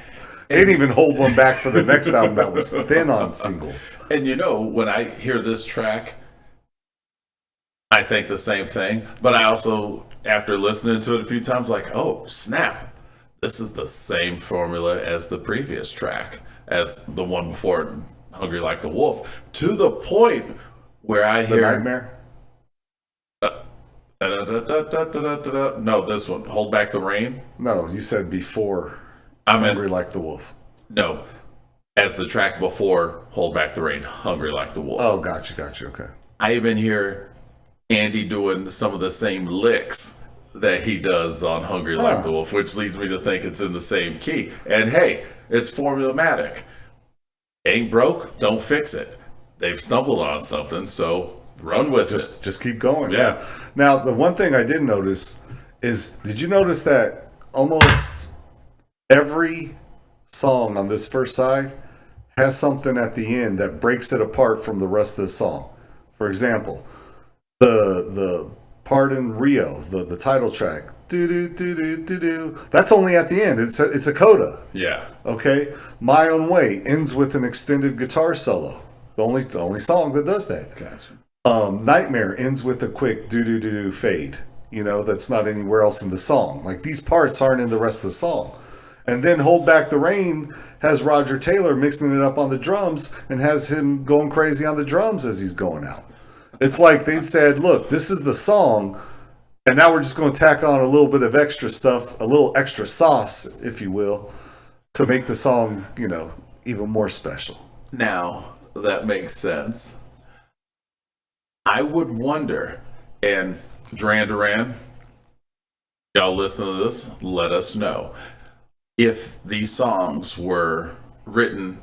Speaker 1: They didn't even hold one back for the next album that was thin on singles.
Speaker 2: And you know, when I hear this track, I think the same thing. But I also, after listening to it a few times, like, oh, snap. This is the same formula as the previous track, as the one before, Hungry Like the Wolf, to the point where I hear...
Speaker 1: The Nightmare?
Speaker 2: No, this one, Hold Back the Rain.
Speaker 1: No, you said before Hungry Like the Wolf.
Speaker 2: No, as the track before Hold Back the Rain, Hungry Like the Wolf.
Speaker 1: Oh, gotcha, okay.
Speaker 2: I even hear Andy doing some of the same licks that he does on Hungry Like the Wolf, which leads me to think it's in the same key. And hey, it's formulaic. Ain't broke, don't fix it. They've stumbled on something, so run with it.
Speaker 1: Just keep going, yeah. Now, the one thing I did notice is, did you notice that almost every song on this first side has something at the end that breaks it apart from the rest of the song? For example, the part in Rio, the title track, do, that's only at the end. It's a coda.
Speaker 2: Yeah.
Speaker 1: Okay. My Own Way ends with an extended guitar solo. The only song that does that.
Speaker 2: Gotcha.
Speaker 1: Nightmare ends with a quick do fade. You know, that's not anywhere else in the song. Like, these parts aren't in the rest of the song. And then Hold Back the Rain has Roger Taylor mixing it up on the drums and has him going crazy on the drums as he's going out. It's like they said, look, this is the song, and now we're just going to tack on a little bit of extra stuff, a little extra sauce, if you will, to make the song, you know, even more special.
Speaker 2: Now, that makes sense. I would wonder, and Duran Duran, y'all listen to this, let us know, if these songs were written,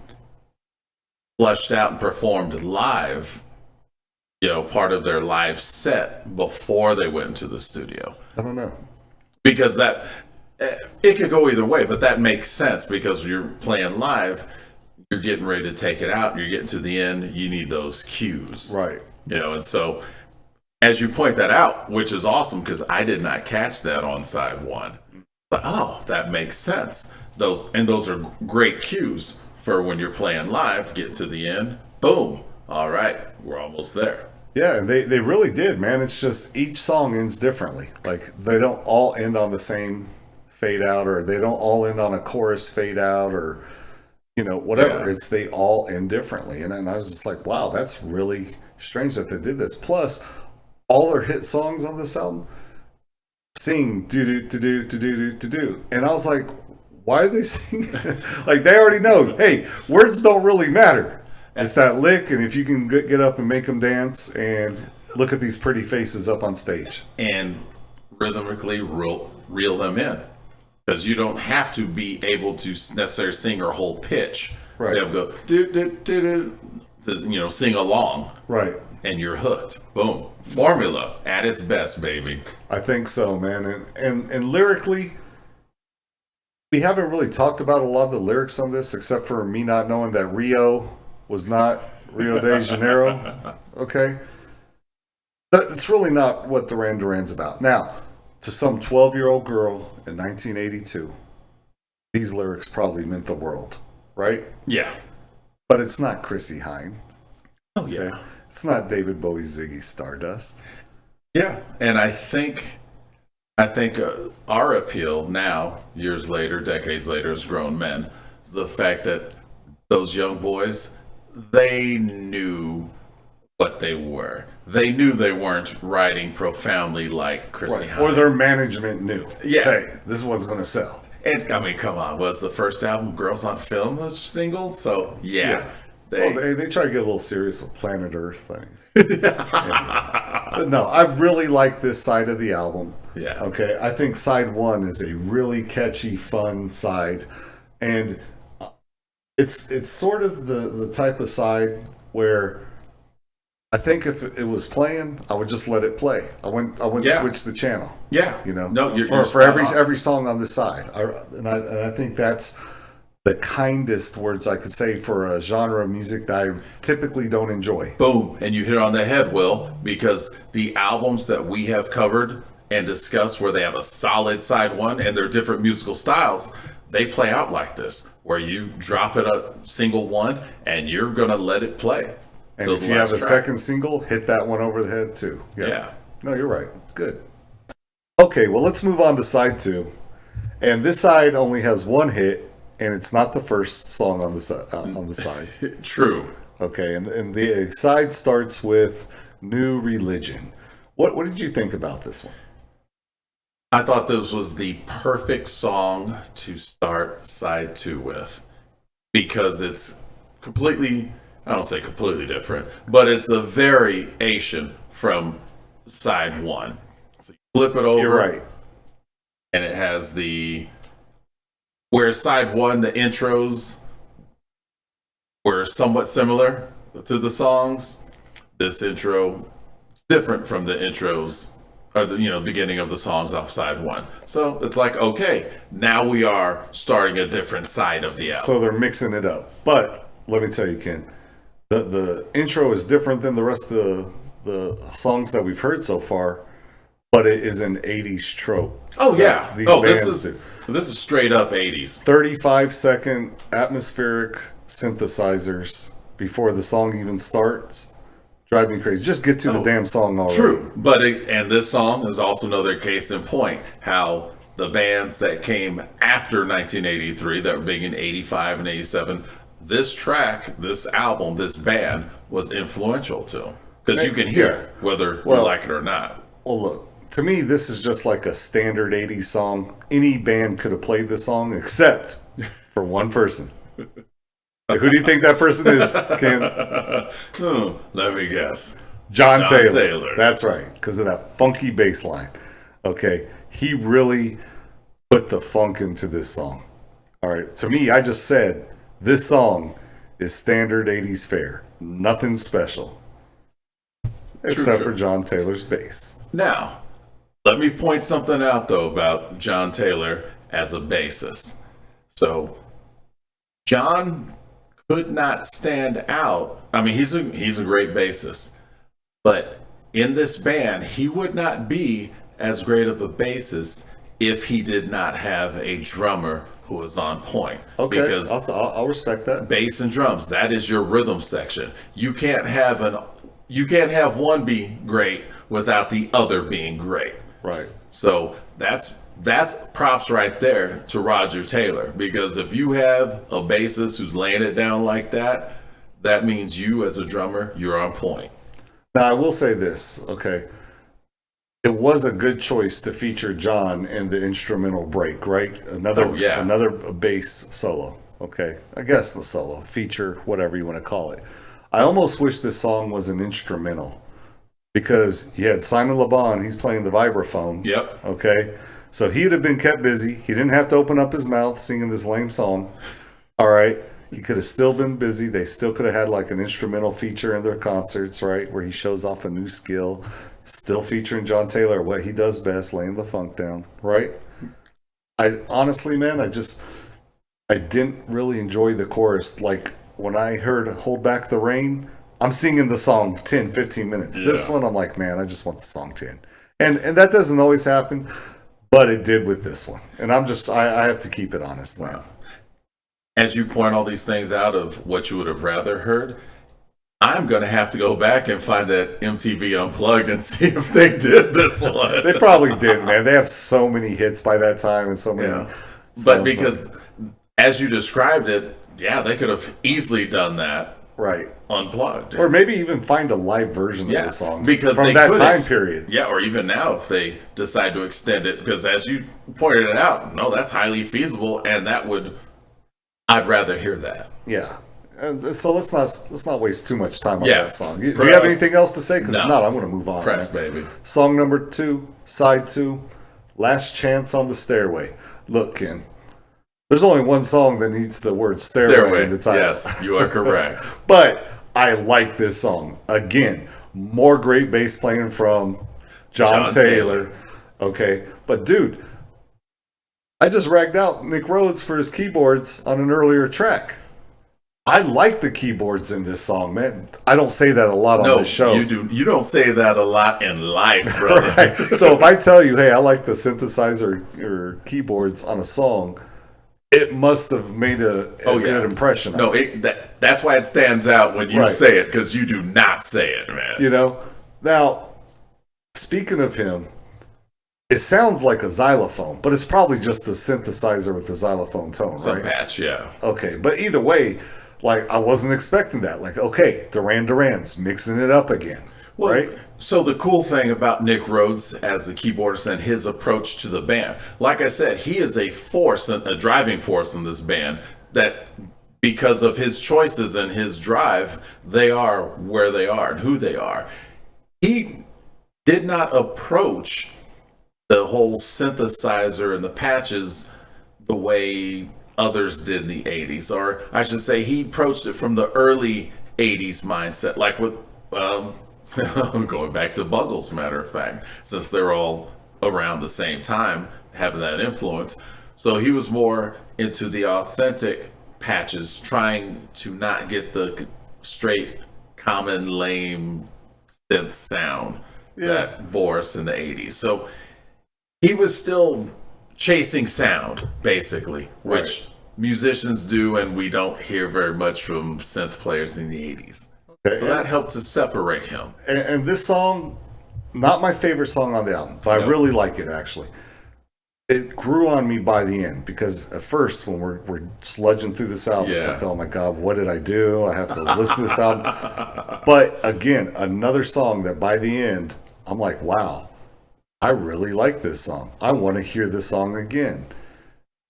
Speaker 2: fleshed out, and performed live, you know, part of their live set before they went into the studio.
Speaker 1: I don't know.
Speaker 2: Because that, it could go either way, but that makes sense because you're playing live. you're getting ready to take it out, you're getting to the end, you need those cues.
Speaker 1: Right.
Speaker 2: And so as you point that out, which is awesome because I did not catch that on side one. But, oh, that makes sense. Those are great cues for when you're playing live, get to the end, boom. All right, we're almost there.
Speaker 1: Yeah, and they really did, man. It's just each song ends differently. Like they don't all end on the same fade out, or they don't all end on a chorus fade out, or whatever.
Speaker 2: Yeah.
Speaker 1: It's they all end differently. And I was just like, wow, that's really strange that they did this. Plus, all their hit songs on this album sing do do to do to do to do, and I was like, why are they singing? Like they already know. Hey, words don't really matter. It's that lick, and if you can get up and make them dance, and look at these pretty faces up on stage,
Speaker 2: and rhythmically reel them in, because you don't have to be able to necessarily sing or hold pitch.
Speaker 1: Right.
Speaker 2: They'll go do do do do to sing along.
Speaker 1: Right.
Speaker 2: And you're hooked. Boom. Formula at its best, baby.
Speaker 1: I think so, man. And lyrically, we haven't really talked about a lot of the lyrics on this, except for me not knowing that Rio was not Rio de Janeiro. Okay? That's really not what Duran Duran's about. Now, to some 12-year-old girl in 1982, these lyrics probably meant the world, right?
Speaker 2: Yeah.
Speaker 1: But it's not Chrissy Hine.
Speaker 2: Oh, yeah.
Speaker 1: Okay? It's not David Bowie's Ziggy Stardust.
Speaker 2: Yeah. And I think our appeal now, years later, decades later, as grown men, is the fact that those young boys, they knew what they were. They knew they weren't writing profoundly like Chrissy Hine.
Speaker 1: Or their management knew.
Speaker 2: Yeah.
Speaker 1: Hey, this is what's going to sell.
Speaker 2: And I mean, come on, was the first album Girls on Film a single? So yeah.
Speaker 1: They try to get a little serious with Planet Earth. Anyway. But no, I really like this side of the album.
Speaker 2: Yeah.
Speaker 1: Okay. I think side one is a really catchy, fun side. And it's sort of the type of side where I think if it was playing, I would just let it play. I wouldn't switch the channel.
Speaker 2: Yeah.
Speaker 1: No,
Speaker 2: you're
Speaker 1: for every song on this side. I think that's the kindest words I could say for a genre of music that I typically don't enjoy.
Speaker 2: Boom. And you hit it on the head, Will, because the albums that we have covered and discussed where they have a solid side one and they're different musical styles, they play out like this, where you drop it a single one and you're going to let it play.
Speaker 1: And if you have a second single, hit that one over the head too.
Speaker 2: Yeah.
Speaker 1: No, you're right. Good. Okay, well, let's move on to side two. And this side only has one hit, and it's not the first song on the side.
Speaker 2: True.
Speaker 1: Okay, and the side starts with New Religion. What did you think about this one?
Speaker 2: I thought this was the perfect song to start side two with, because it's completely, I don't say completely different, but it's a variation from side one. So you flip it over.
Speaker 1: You're right.
Speaker 2: And it has where side one, the intros were somewhat similar to the songs. This intro is different from the intros, or the beginning of the songs off side one. So it's like, okay, now we are starting a different side of the album.
Speaker 1: So they're mixing it up. But let me tell you, Ken, the intro is different than the rest of the songs that we've heard so far, but it is an 80s trope.
Speaker 2: Oh yeah. This is straight up 80s.
Speaker 1: 35-second atmospheric synthesizers before the song even starts. Drive me crazy. Just get to the damn song already.
Speaker 2: True. But and this song is also another case in point how the bands that came after 1983 that were big in 85 and 87, this track, this album, this band was influential to. Because you can hear whether you like it or not.
Speaker 1: Well, look. To me, this is just like a standard 80s song. Any band could have played this song except for one person. Who do you think that person is, Ken?
Speaker 2: Let me guess.
Speaker 1: John Taylor. That's right, because of that funky bass line. Okay, he really put the funk into this song. All right, to me, I just said this song is standard 80s fare. Nothing special. Except for John Taylor's bass.
Speaker 2: Now, let me point something out, though, about John Taylor as a bassist. So, John could not stand out. I mean, he's a great bassist, but in this band, he would not be as great of a bassist if he did not have a drummer who was on point.
Speaker 1: Okay,
Speaker 2: Because
Speaker 1: I'll respect that.
Speaker 2: bass and drums, that is your rhythm section. You can't have one be great without the other being great.
Speaker 1: Right.
Speaker 2: So that's props right there to Roger Taylor, because if you have a bassist who's laying it down like that, that means you as a drummer, you're on point.
Speaker 1: Now I will say this, okay. It was a good choice to feature John in the instrumental break, right? Another bass solo. Okay. I guess the solo, feature, whatever you want to call it. I almost wish this song was an instrumental, because you had Simon Le Bon, he's playing the vibraphone.
Speaker 2: Yep.
Speaker 1: Okay. So he'd have been kept busy. He didn't have to open up his mouth singing this lame song. All right. He could have still been busy. They still could have had like an instrumental feature in their concerts, right? Where he shows off a new skill. Still featuring John Taylor, what he does best, laying the funk down, right? I honestly, man, I didn't really enjoy the chorus. Like when I heard Hold Back the Rain, I'm singing the song 10, 15 minutes. Yeah. This one, I'm like, man, I just want the song 10. And that doesn't always happen, but it did with this one. And I have to keep it honest, man.
Speaker 2: As you point all these things out of what you would have rather heard, I'm going to have to go back and find that MTV Unplugged and see if they did this one.
Speaker 1: They probably did, man. They have so many hits by that time and so many. Yeah.
Speaker 2: But because, as you described it, yeah, they could have easily done that.
Speaker 1: Right.
Speaker 2: Unplugged.
Speaker 1: Or maybe even find a live version of the song
Speaker 2: because
Speaker 1: from that time period.
Speaker 2: Yeah, or even now if they decide to extend it. Because as you pointed it out, no, that's highly feasible, and I'd rather hear that.
Speaker 1: Yeah. And so let's not waste too much time on that song. Do you have anything else to say? Because if not, I'm going to move on.
Speaker 2: Press, baby.
Speaker 1: Song number 2, side 2, Last Chance on the Stairway. Look, Ken, there's only one song that needs the word stairway in the title.
Speaker 2: Yes, you are correct.
Speaker 1: But I like this song. Again, more great bass playing from John Taylor. Okay. But dude, I just ragged out Nick Rhodes for his keyboards on an earlier track. I like the keyboards in this song, man. I don't say that a lot on this show.
Speaker 2: You don't say that a lot in life, brother.
Speaker 1: Right. So if I tell you, hey, I like the synthesizer or keyboards on a song, it must have made a good impression.
Speaker 2: No, that's why it stands out when you say it, because you do not say it, man.
Speaker 1: You know? Now, speaking of him, it sounds like a xylophone, but it's probably just a synthesizer with the xylophone tone,
Speaker 2: Some
Speaker 1: right?
Speaker 2: patch, yeah.
Speaker 1: Okay, but either way, like, I wasn't expecting that. Like, okay, Duran Duran's mixing it up again, right?
Speaker 2: So the cool thing about Nick Rhodes as a keyboardist and his approach to the band, like I said, he is a force, a driving force in this band, that because of his choices and his drive, they are where they are and who they are. He did not approach the whole synthesizer and the patches the way others did in the 80s, or I should say he approached it from the early 80s mindset, like with going back to Buggles, matter of fact, since they're all around the same time having that influence. So he was more into the authentic patches, trying to not get the straight common lame synth sound that bore us in the 80s. So he was still chasing sound, basically, which musicians do, and we don't hear very much from synth players in the 80s. Okay. So that helped to separate him.
Speaker 1: And this song, not my favorite song on the album, but I really like it, actually. It grew on me by the end, because at first, when we're sludging through this album, it's like, oh my God, what did I do? I have to listen to this album. But again, another song that by the end, I'm like, wow, I really like this song. I want to hear this song again.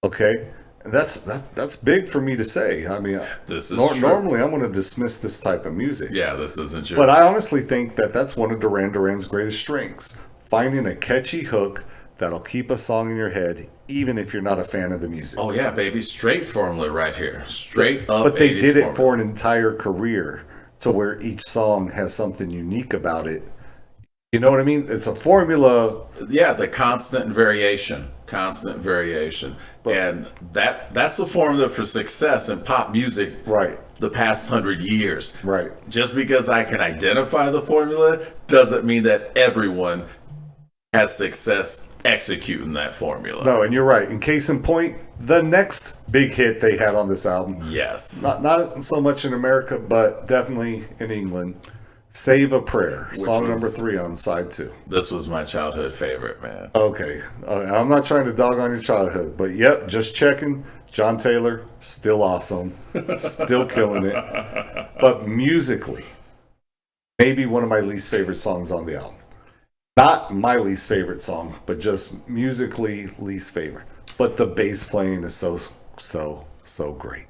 Speaker 1: Okay? And that's big for me to say. I mean,
Speaker 2: this is
Speaker 1: normally I'm going to dismiss this type of music.
Speaker 2: Yeah, this isn't true.
Speaker 1: But I honestly think that that's one of Duran Duran's greatest strengths. Finding a catchy hook that'll keep a song in your head, even if you're not a fan of the music.
Speaker 2: Oh yeah, baby. Straight formula right here. Straight up.
Speaker 1: But they did it for an entire career, to where each song has something unique about it. You know what I mean? It's a formula.
Speaker 2: Yeah, the constant variation, and that's the formula for success in pop music.
Speaker 1: Right.
Speaker 2: The past 100 years.
Speaker 1: Right.
Speaker 2: Just because I can identify the formula doesn't mean that everyone has success executing that formula.
Speaker 1: No, and you're right. In case in point, the next big hit they had on this album,
Speaker 2: Yes.
Speaker 1: not so much in America, but definitely in England, Save a Prayer, song number 3 on side 2.
Speaker 2: This was my childhood favorite, man.
Speaker 1: Okay. I'm not trying to dog on your childhood, but yep, just checking. John Taylor, still awesome, still killing it. But musically, maybe one of my least favorite songs on the album. Not my least favorite song, but just musically least favorite. But the bass playing is so great.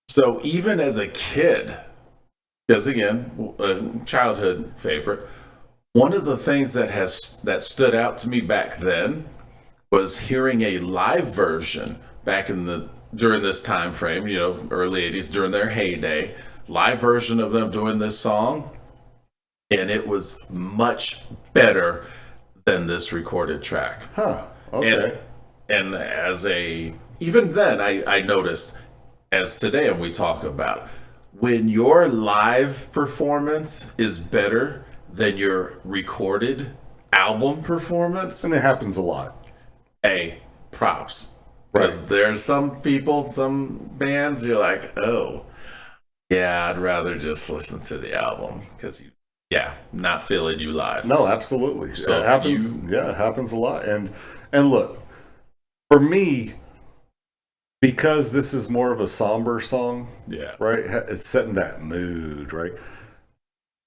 Speaker 2: So even as a kid, because again, a childhood favorite, one of the things that stood out to me back then was hearing a live version back during this time frame, early 80s, during their heyday, live version of them doing this song, and it was much better than this recorded track.
Speaker 1: Huh. Okay.
Speaker 2: And even then I noticed, as today and we talk about, when your live performance is better than your recorded album performance,
Speaker 1: And it happens a lot.
Speaker 2: props. Because there's some people, some bands, you're like, oh, yeah, I'd rather just listen to the album because not feeling you live.
Speaker 1: No, absolutely.
Speaker 2: So
Speaker 1: it happens. It happens a lot. And look, for me, because this is more of a somber song, right? It's setting that mood, right?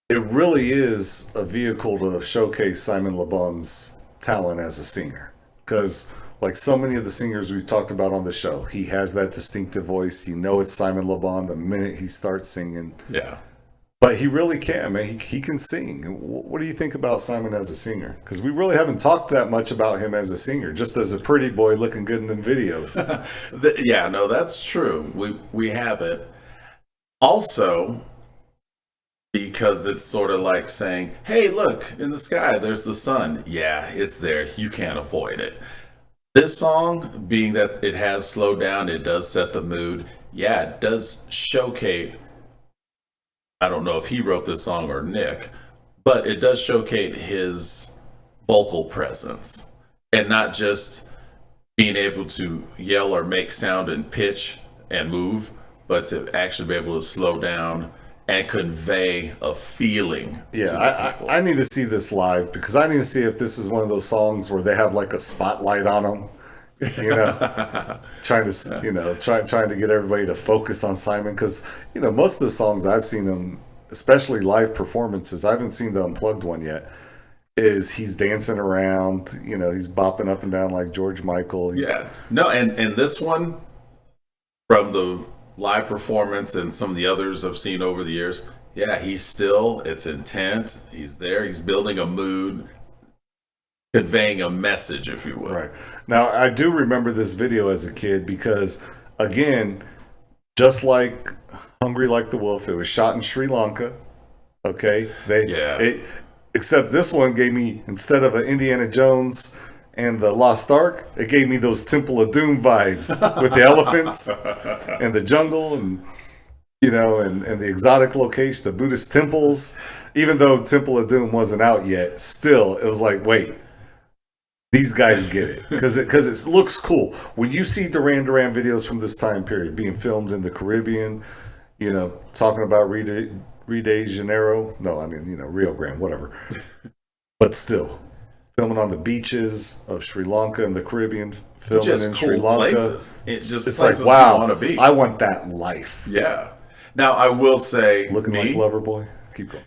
Speaker 1: It really is a vehicle to showcase Simon Le Bon's talent as a singer. Because like so many of the singers we've talked about on the show, he has that distinctive voice. You know it's Simon Le Bon the minute he starts singing.
Speaker 2: Yeah.
Speaker 1: But he really can, man. He can sing. What do you think about Simon as a singer? Because we really haven't talked that much about him as a singer, just as a pretty boy looking good in the videos.
Speaker 2: Yeah, no, that's true. We have it. Also, because it's sort of like saying, hey, look, in the sky, there's the sun. Yeah, it's there. You can't avoid it. This song, being that it has slowed down, it does set the mood. Yeah, it does showcase. I don't know if he wrote this song or Nick, but it does showcase his vocal presence and not just being able to yell or make sound and pitch and move, but to actually be able to slow down and convey a feeling.
Speaker 1: Yeah, I need to see this live because I need to see if this is one of those songs where they have like a spotlight on them, trying to get everybody to focus on Simon because most of the songs I've seen him, especially live performances, I haven't seen the unplugged one yet. Is he's dancing around, he's bopping up and down like George Michael.
Speaker 2: And this one from the live performance and some of the others I've seen over the years, it's intent, he's there, he's building a mood, conveying a message, if you will.
Speaker 1: Right. Now, I do remember this video as a kid because, again, just like Hungry Like the Wolf, it was shot in Sri Lanka. Okay? Except this one gave me, instead of an Indiana Jones and the Lost Ark, it gave me those Temple of Doom vibes with the elephants and the jungle and and the exotic location, the Buddhist temples. Even though Temple of Doom wasn't out yet, still it was like, wait, these guys get it because it looks cool. When you see Duran Duran videos from this time period being filmed in the Caribbean, talking about Rio de Janeiro. No, I mean Rio Grande, whatever. But still. Filming on the beaches of Sri Lanka and the Caribbean, filming in Sri Lanka.
Speaker 2: Places. It's
Speaker 1: like, wow, I want that life.
Speaker 2: Yeah. Now, I will say...
Speaker 1: Looking like Loverboy? Keep going.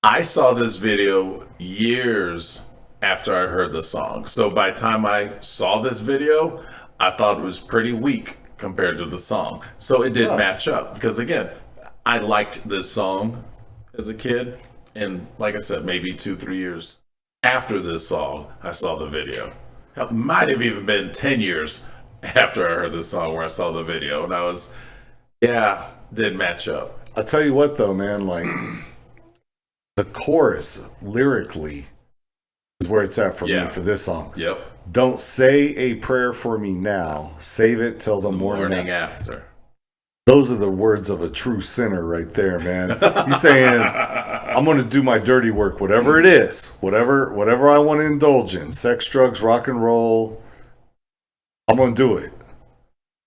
Speaker 2: I saw this video years after I heard the song. So by the time I saw this video, I thought it was pretty weak compared to the song. So it did match up. Because again, I liked this song as a kid. And like I said, maybe 2-3 years after this song, I saw the video. It might have even been 10 years after I heard this song where I saw the video. And I was, did match up.
Speaker 1: I'll tell you what, though, man, like, the chorus lyrically is where it's at for me for this song.
Speaker 2: Yep.
Speaker 1: Don't say a prayer for me now. Save it till the morning
Speaker 2: after.
Speaker 1: Those are the words of a true sinner right there, man. He's saying, I'm going to do my dirty work, whatever it is, whatever I want to indulge in, sex, drugs, rock and roll, I'm going to do it.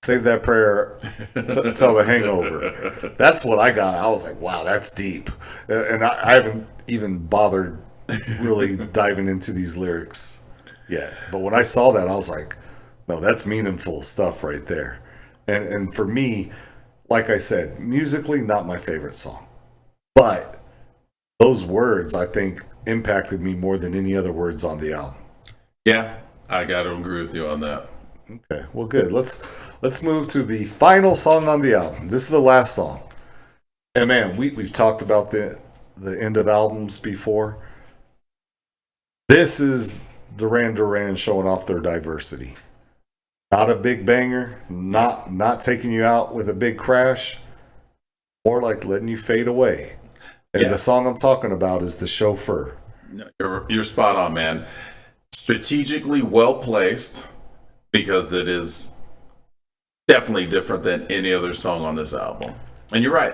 Speaker 1: Save that prayer till the hangover. That's what I got. I was like, wow, that's deep. And I haven't even bothered really diving into these lyrics yet. But when I saw that, I was like, no, that's meaningful stuff right there. And for me, like I said, musically, not my favorite song. But those words, I think, impacted me more than any other words on the album.
Speaker 2: Yeah, I got to agree with you on that.
Speaker 1: Okay, well, good. Let's move to the final song on the album. This is the last song. And man, we've talked about the end of albums before. This is Duran Duran showing off their diversity. Not a big banger, not taking you out with a big crash, more like letting you fade away. And the song I'm talking about is The Chauffeur.
Speaker 2: You're spot on, man. Strategically well placed, because it is definitely different than any other song on this album. And you're right.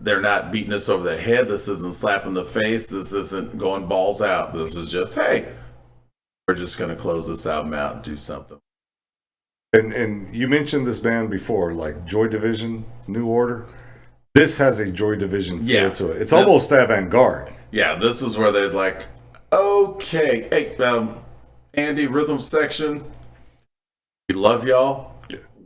Speaker 2: They're not beating us over the head. This isn't slapping the face. This isn't going balls out. This is just, hey, we're just going to close this album out and do something.
Speaker 1: And you mentioned this band before, like Joy Division, New Order. This has a Joy Division feel to it. It's almost avant-garde.
Speaker 2: Yeah, this is where they're like, okay, hey, Andy, rhythm section, we love y'all.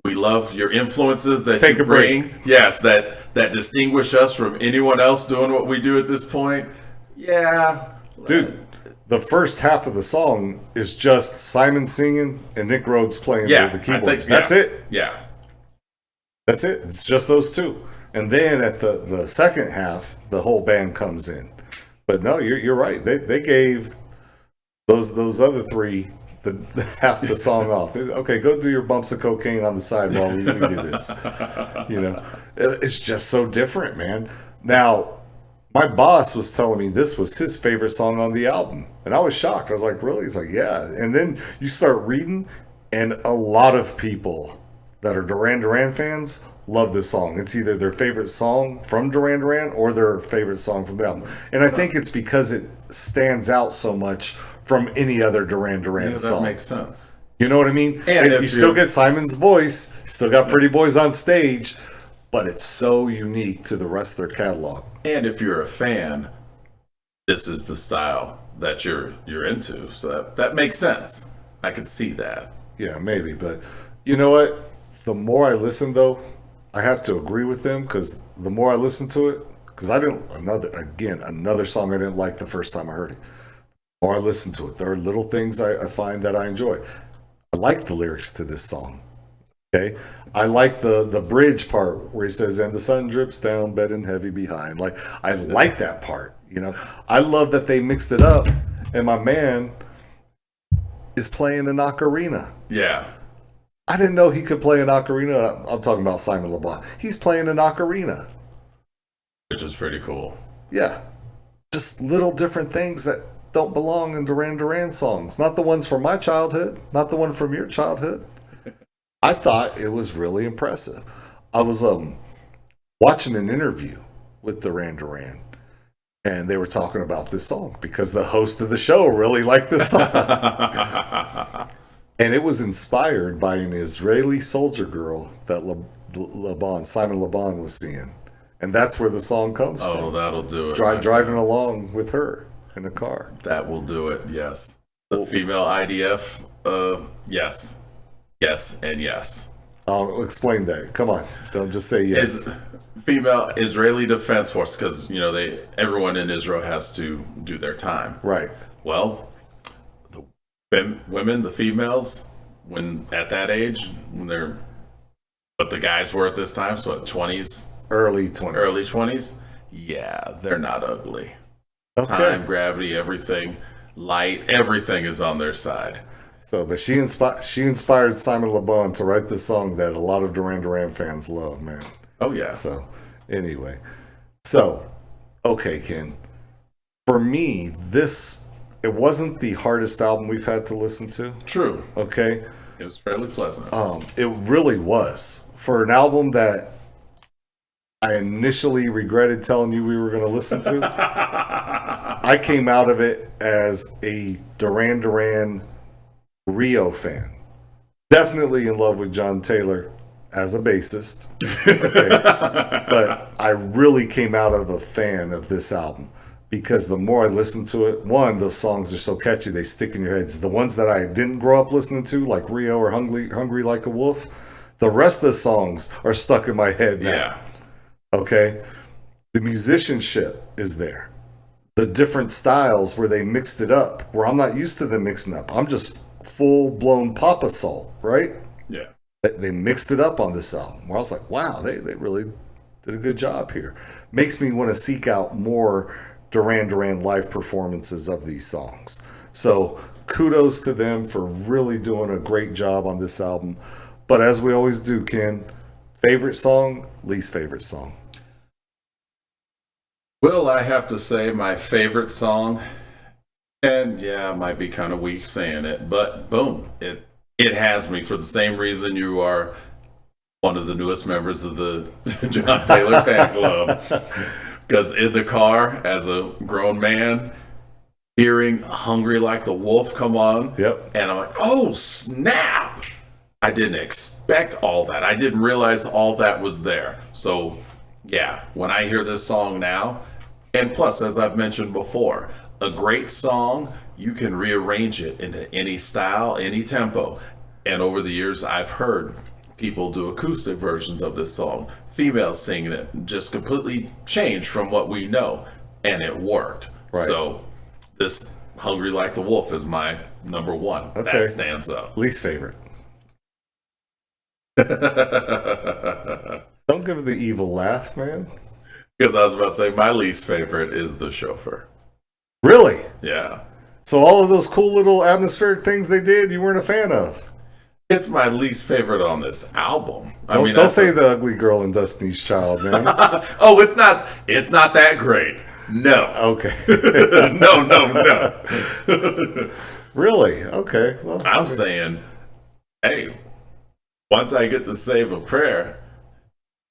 Speaker 2: We love your influences that you bring. Break. Yes, that distinguish us from anyone else doing what we do at this point. Yeah.
Speaker 1: Dude, the first half of the song is just Simon singing and Nick Rhodes playing the keyboards. That's it.
Speaker 2: Yeah.
Speaker 1: That's it. It's just those two. And then at the second half, the whole band comes in. But no, you're right. They gave those other three half the song off. Okay, go do your bumps of cocaine on the side while we do this. It's just so different, man. Now, my boss was telling me this was his favorite song on the album, and I was shocked. I was like, really? He's like, yeah. And then you start reading, and a lot of people that are Duran Duran fans love this song. It's either their favorite song from Duran Duran or their favorite song from the album. And I think it's because it stands out so much from any other Duran Duran song.
Speaker 2: That makes sense.
Speaker 1: You know what I mean? And you still get Simon's voice, you still got Pretty Boys on stage, but it's so unique to the rest of their catalog.
Speaker 2: And if you're a fan, this is the style that you're into. So that makes sense. I could see that.
Speaker 1: Yeah, maybe. But you know what? The more I listen, though, I have to agree with them, because the more I listen to it, because another song I didn't like the first time I heard it. The more I listen to it, there are little things I find that I enjoy. I like the lyrics to this song. Okay, I like the bridge part where he says, "And the sun drips down, bedding heavy behind." Like, I like that part. I love that they mixed it up, and my man is playing an ocarina.
Speaker 2: Yeah.
Speaker 1: I didn't know he could play an ocarina. I'm talking about Simon Le Bon. He's playing an ocarina,
Speaker 2: which is pretty cool.
Speaker 1: Yeah, just little different things that don't belong in Duran Duran songs. Not the ones from my childhood, not the one from your childhood. I thought it was really impressive. I was watching an interview with Duran Duran, and they were talking about this song because the host of the show really liked this song. And it was inspired by an Israeli soldier girl that Simon Le Bon was seeing. And that's where the song comes from.
Speaker 2: Oh, that'll do it.
Speaker 1: Driving along with her in a car.
Speaker 2: That will do it, yes. The female IDF, yes. Yes, and yes.
Speaker 1: I'll explain that. Come on. Don't just say yes.
Speaker 2: Female Israeli Defense Force, because, everyone in Israel has to do their time.
Speaker 1: Right.
Speaker 2: Well, women, the females, when at that age, when they're what the guys were at this time, so at 20s,
Speaker 1: early 20s,
Speaker 2: yeah, they're not ugly.
Speaker 1: Okay.
Speaker 2: Time, gravity, everything, light, everything is on their side.
Speaker 1: So, but she inspired Simon Le Bon to write this song that a lot of Duran Duran fans love, man.
Speaker 2: Oh yeah.
Speaker 1: So, anyway, okay, Ken, for me, it wasn't the hardest album we've had to listen to.
Speaker 2: True.
Speaker 1: Okay.
Speaker 2: It was fairly pleasant.
Speaker 1: It really was. For an album that I initially regretted telling you we were going to listen to, I came out of it as a Duran Duran Rio fan. Definitely in love with John Taylor as a bassist. Okay. But I really came out of a fan of this album because the more I listened to it, one, those songs are so catchy, they stick in your heads. The ones that I didn't grow up listening to, like Rio or Hungry Like a Wolf, the rest of the songs are stuck in my head now.
Speaker 2: Yeah.
Speaker 1: Okay? The musicianship is there. The different styles where they mixed it up, where I'm not used to them mixing up. I'm just full-blown Papa Soul, right?
Speaker 2: Yeah.
Speaker 1: They mixed it up on this album, where I was like, wow, they really did a good job here. Makes me want to seek out more Duran Duran live performances of these songs. So kudos to them for really doing a great job on this album. But as we always do, Ken, favorite song, least favorite song.
Speaker 2: Will I have to say my favorite song? And yeah, I might be kind of weak saying it, but boom, it has me for the same reason you are one of the newest members of the John Taylor fan club. Because in the car, as a grown man, hearing Hungry Like the Wolf come on,
Speaker 1: Yep.
Speaker 2: and I'm like, oh, snap! I didn't expect all that. I didn't realize all that was there. So, yeah, when I hear this song now, and plus, as I've mentioned before, a great song, you can rearrange it into any style, any tempo. And over the years, I've heard people do acoustic versions of this song, females singing it, just completely changed from what we know, and it worked.
Speaker 1: Right.
Speaker 2: So this Hungry Like the Wolf is my number one.
Speaker 1: Okay.
Speaker 2: That stands up.
Speaker 1: Least favorite. Don't give it the evil laugh, man.
Speaker 2: Because I was about to say my least favorite is The Chauffeur.
Speaker 1: Really?
Speaker 2: Yeah.
Speaker 1: So all of those cool little atmospheric things they did, you weren't a fan of?
Speaker 2: It's my least favorite on this album.
Speaker 1: Don't say The Ugly Girl and Destiny's Child, man.
Speaker 2: Oh, it's not that great. No.
Speaker 1: Okay.
Speaker 2: No.
Speaker 1: Really? Okay. Well,
Speaker 2: I'm saying, hey, once I get to save a prayer,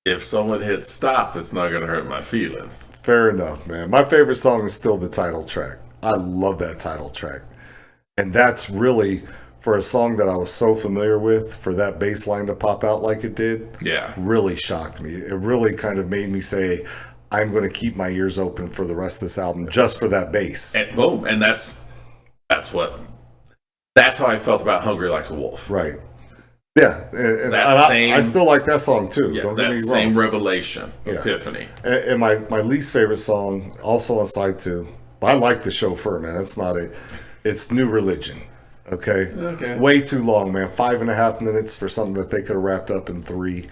Speaker 2: if someone hits stop, it's not going to hurt my feelings.
Speaker 1: fair enough, man. My favorite song is still the title track. I love that title track. And that's really, for a song that I was so familiar with, for that bass line to pop out like it did,
Speaker 2: Yeah.
Speaker 1: really shocked me. It really kind of made me say, I'm going to keep my ears open for the rest of this album just for that bass.
Speaker 2: And boom, and that's how I felt about Hungry Like a Wolf.
Speaker 1: Right. Yeah. And
Speaker 2: That
Speaker 1: I still like that song too.
Speaker 2: Yeah,
Speaker 1: Don't get
Speaker 2: that
Speaker 1: me wrong.
Speaker 2: same revelation,
Speaker 1: Yeah.
Speaker 2: epiphany.
Speaker 1: And my least favorite song, also on side 2, but I like The Chauffeur, man. It's New Religion. Okay?
Speaker 2: Okay.
Speaker 1: Way too long, man. 5.5 minutes for something that they could have wrapped up in 3.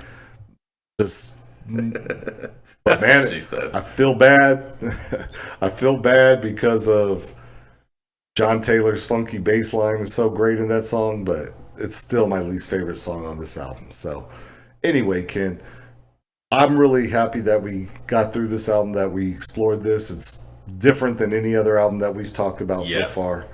Speaker 1: Just. But
Speaker 2: That's
Speaker 1: man,
Speaker 2: what she said.
Speaker 1: I feel bad. I feel bad because of John Taylor's funky bass line is so great in that song, but it's still my least favorite song on this album. So anyway, Ken, I'm really happy that we got through this album, that we explored this. It's different than any other album that we've talked about so
Speaker 2: Yes.
Speaker 1: far.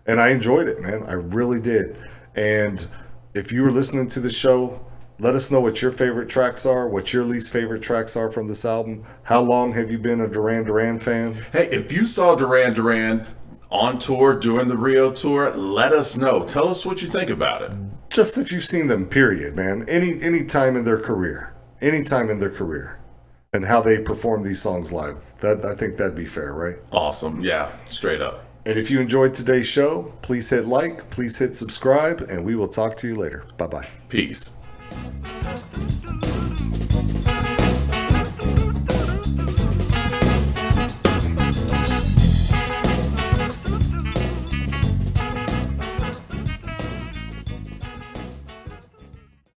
Speaker 1: And I enjoyed it, man. I really did. And if you were listening to the show, let us know what your favorite tracks are, what your least favorite tracks are from this album. How long have you been a Duran Duran fan?
Speaker 2: Hey, if you saw Duran Duran on tour during the Rio tour, let us know. Tell us what you think about it.
Speaker 1: Just if you've seen them, period, man. Any time in their career. Any time in their career. And how they perform these songs live. I think that'd be fair, right?
Speaker 2: Awesome. Yeah, straight up.
Speaker 1: And if you enjoyed today's show, please hit like, please hit subscribe, and we will talk to you later. Bye-bye.
Speaker 2: Peace.